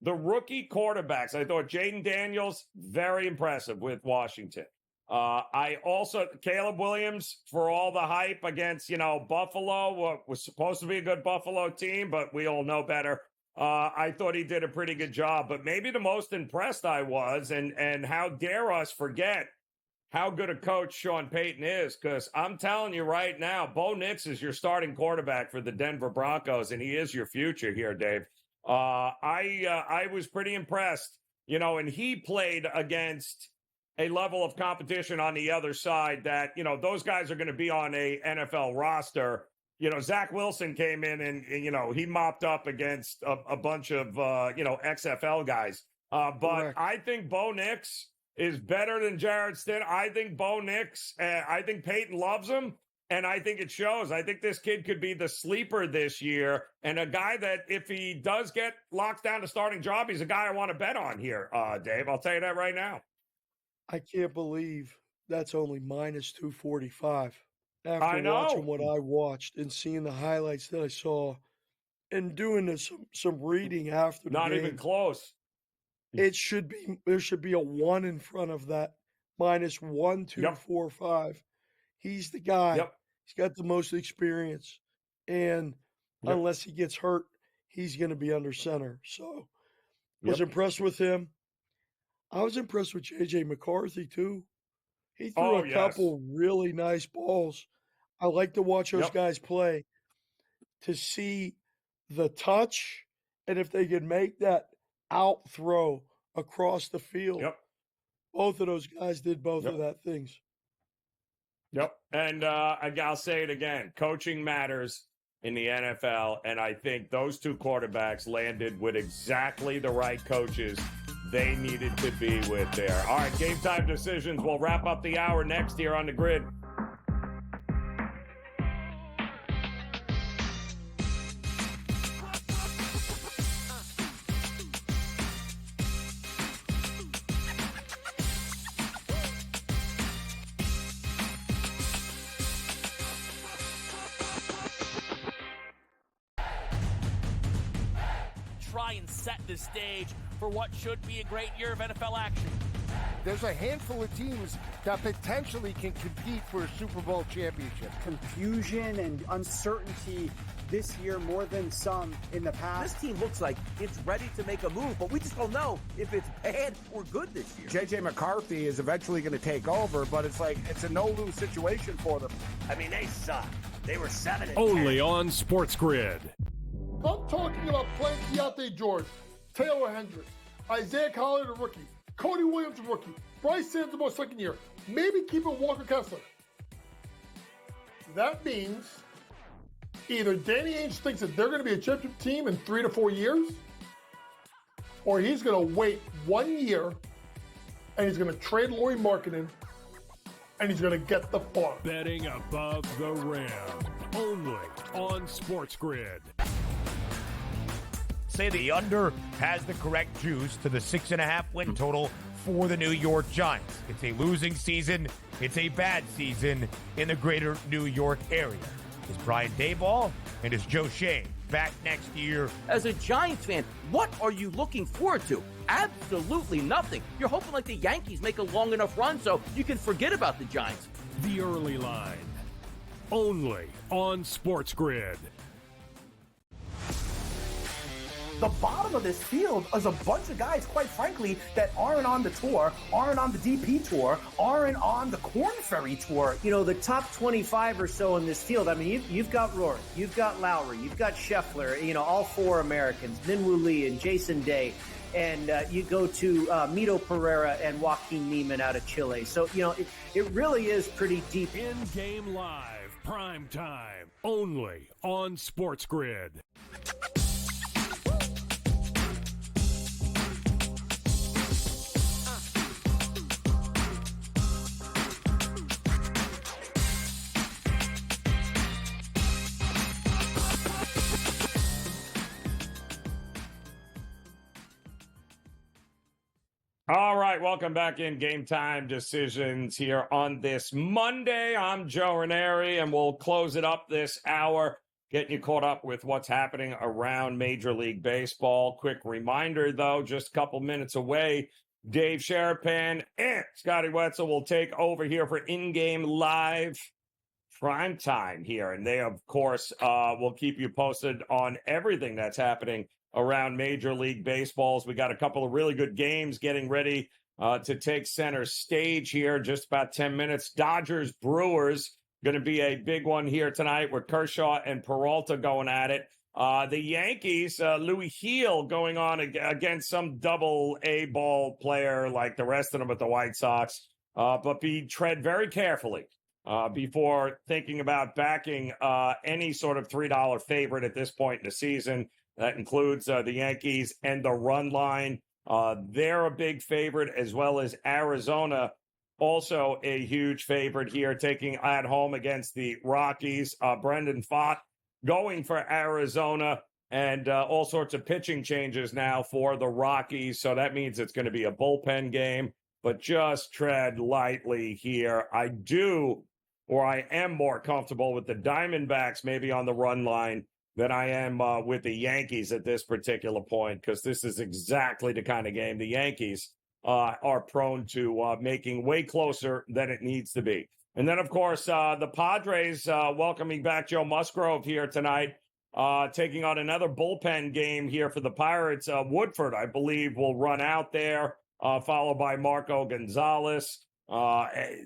the rookie quarterbacks. I thought Jaden Daniels very impressive with Washington. I also Caleb Williams for all the hype against Buffalo, what was supposed to be a good Buffalo team, but we all know better. I thought he did a pretty good job, but maybe the most impressed I was, and how dare us forget how good a coach Sean Payton is, because I'm telling you right now, Bo Nix is your starting quarterback for the Denver Broncos, and he is your future here, Dave. I was pretty impressed, and he played against a level of competition on the other side that, those guys are going to be on a NFL roster. Zach Wilson came in and he mopped up against a bunch of, XFL guys. But correct. I think Bo Nix is better than Jarrett Stidham. I think Bo Nix, I think Peyton loves him, and I think it shows. I think this kid could be the sleeper this year, and a guy that if he does get locked down to starting job, he's a guy I want to bet on here, Dave. I'll tell you that right now.
I can't believe that's only minus 245. After watching what I watched and seeing the highlights that I saw and doing some reading after the
Not
game,
even close.
There should be a 1 in front of that. Minus 1,245. He's the guy.
Yep.
He's got the most experience. And unless he gets hurt, he's going to be under center. So was impressed with him. I was impressed with J.J. McCarthy, too. He threw a couple really nice balls. I like to watch those guys play to see the touch and if they can make that out throw across the field. Both of those guys did both of that things.
And I'll say it again. Coaching matters in the NFL, and I think those two quarterbacks landed with exactly the right coaches they needed to be with there. All right, Game Time Decisions. We'll wrap up the hour next here on the Grid.
Try and set the stage for what should be a great year of NFL action.
There's a handful of teams that potentially can compete for a Super Bowl championship.
Confusion and uncertainty this year more than some in the past.
This team looks like it's ready to make a move, but we just don't know if it's bad or good this year.
J.J. McCarthy is eventually going to take over, but it's a no-lose situation for them.
I mean, they suck. They were 7-10.
Only on SportsGrid.
I'm talking about playing Keontae George, Taylor Hendricks, Isaiah Collier, the rookie, Cody Williams, the rookie, Bryce Sanders, second year, maybe keeping Walker Kessler. That means either Danny Ainge thinks that they're going to be a championship team in 3 to 4 years, or he's going to wait 1 year and he's going to trade Lauri Markkanen and he's going to get the farm.
Betting above the rim. Only on SportsGrid.
Say the under has the correct juice to the 6.5 win total for the New York Giants. It's a losing season. It's a bad season in the greater New York area. Is Brian Daboll and is Joe Shea back next year?
As a Giants fan, what are you looking forward to? Absolutely nothing. You're hoping like the Yankees make a long enough run so you can forget about the Giants.
The early line. Only on SportsGrid.
The bottom of this field is a bunch of guys, quite frankly, that aren't on the tour, aren't on the DP tour, aren't on the Corn Ferry tour.
The top 25 or so in this field, I mean, you've got Rourke, you've got Lowry, you've got Scheffler, all 4 Americans, Minwoo Lee and Jason Day. And you go to Mito Pereira and Joaquin Neiman out of Chile. So, it really is pretty deep.
In-game live, prime time, only on SportsGrid.
All right, welcome back in Game Time Decisions here on this Monday. I'm Joe Raineri, and we'll close it up this hour, getting you caught up with what's happening around Major League Baseball. Quick reminder, though, just a couple minutes away, Dave Sharapan and Scotty Wetzel will take over here for in-game live prime time here. And they, of course, will keep you posted on everything that's happening around Major League Baseballs. We got a couple of really good games getting ready to take center stage here. Just about 10 minutes. Dodgers, Brewers, going to be a big one here tonight with Kershaw and Peralta going at it. The Yankees, Louis Heel going on against some double-A ball player like the rest of them at the White Sox. But tread very carefully before thinking about backing any sort of $3 favorite at this point in the season. That includes the Yankees and the run line. They're a big favorite, as well as Arizona, also a huge favorite here, taking at home against the Rockies. Brendan Pfaadt going for Arizona, and all sorts of pitching changes now for the Rockies. So that means it's going to be a bullpen game, but just tread lightly here. I am more comfortable with the Diamondbacks maybe on the run line than I am with the Yankees at this particular point, because this is exactly the kind of game the Yankees are prone to making way closer than it needs to be. And then, of course, the Padres welcoming back Joe Musgrove here tonight, taking on another bullpen game here for the Pirates. Woodford, I believe, will run out there, followed by Marco Gonzalez.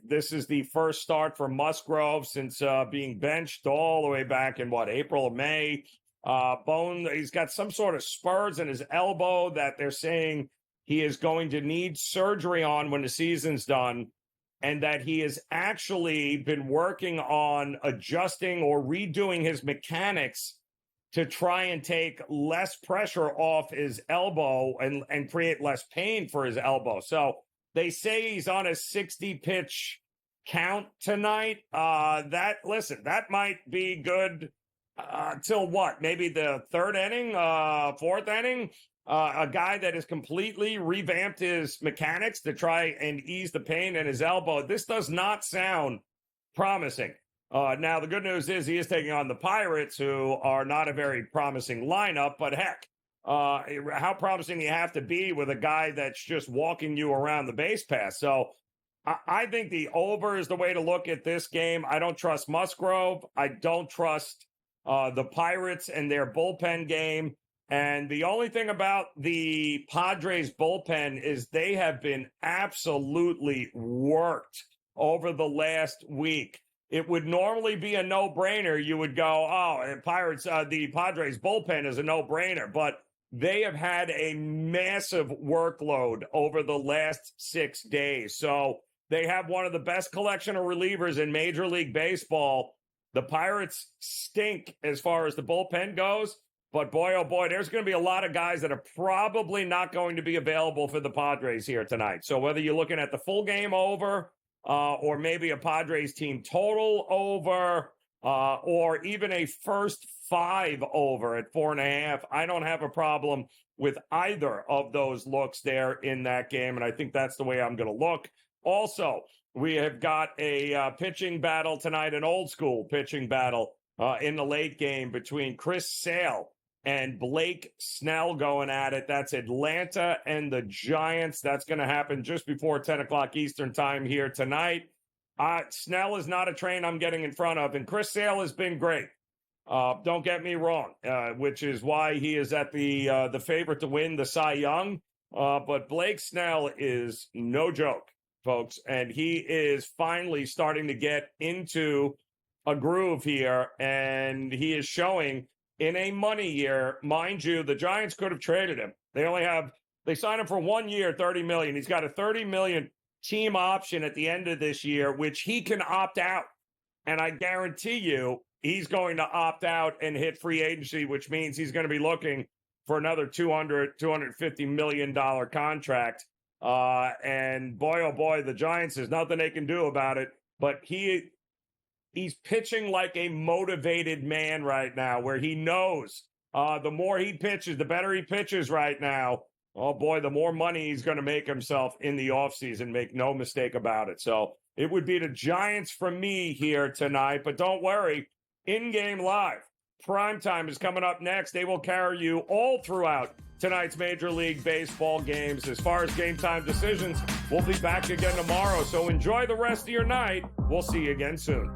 This is the first start for Musgrove since being benched all the way back in April or May. He's got some sort of spurs in his elbow that they're saying he is going to need surgery on when the season's done, and that he has actually been working on adjusting or redoing his mechanics to try and take less pressure off his elbow and create less pain for his elbow. So they say he's on a 60-pitch count tonight. That might be good till what? Maybe the third inning, fourth inning? A guy that has completely revamped his mechanics to try and ease the pain in his elbow. This does not sound promising. Now, the good news is he is taking on the Pirates, who are not a very promising lineup, but heck, how promising do you have to be with a guy that's just walking you around the base pass? So I think the over is the way to look at this game. I don't trust Musgrove. I don't trust the Pirates and their bullpen game. And the only thing about the Padres bullpen is they have been absolutely worked over the last week. It would normally be a no-brainer. You would go, the Padres bullpen is a no-brainer. But they have had a massive workload over the last 6 days. So they have one of the best collection of relievers in Major League Baseball. The Pirates stink as far as the bullpen goes. But boy, oh boy, there's going to be a lot of guys that are probably not going to be available for the Padres here tonight. So whether you're looking at the full game over or maybe a Padres team total over or even a first 5 over at 4.5, I don't have a problem with either of those looks there in that game. And I think that's the way I'm going to look. Also, we have got a pitching battle tonight, an old school pitching battle in the late game between Chris Sale and Blake Snell going at it. That's Atlanta and the Giants. That's going to happen just before 10 o'clock Eastern time here tonight. Snell is not a train I'm getting in front of, and Chris Sale has been great. Don't get me wrong, which is why he is at the favorite to win the Cy Young. But Blake Snell is no joke, folks, and he is finally starting to get into a groove here, and he is showing in a money year. Mind you, the Giants could have traded him. They signed him for 1 year, $30 million. He's got a $30 million team option at the end of this year, which he can opt out. And I guarantee you he's going to opt out and hit free agency, which means he's going to be looking for another $250 million contract. And boy, oh boy, the Giants, there's nothing they can do about it. But he's pitching like a motivated man right now, where he knows the more he pitches, the better he pitches right now. Oh, boy, the more money he's going to make himself in the offseason, make no mistake about it. So it would be the Giants for me here tonight. But don't worry, in-game live. Primetime is coming up next. They will carry you all throughout tonight's Major League Baseball games. As far as Game Time Decisions, we'll be back again tomorrow. So enjoy the rest of your night. We'll see you again soon.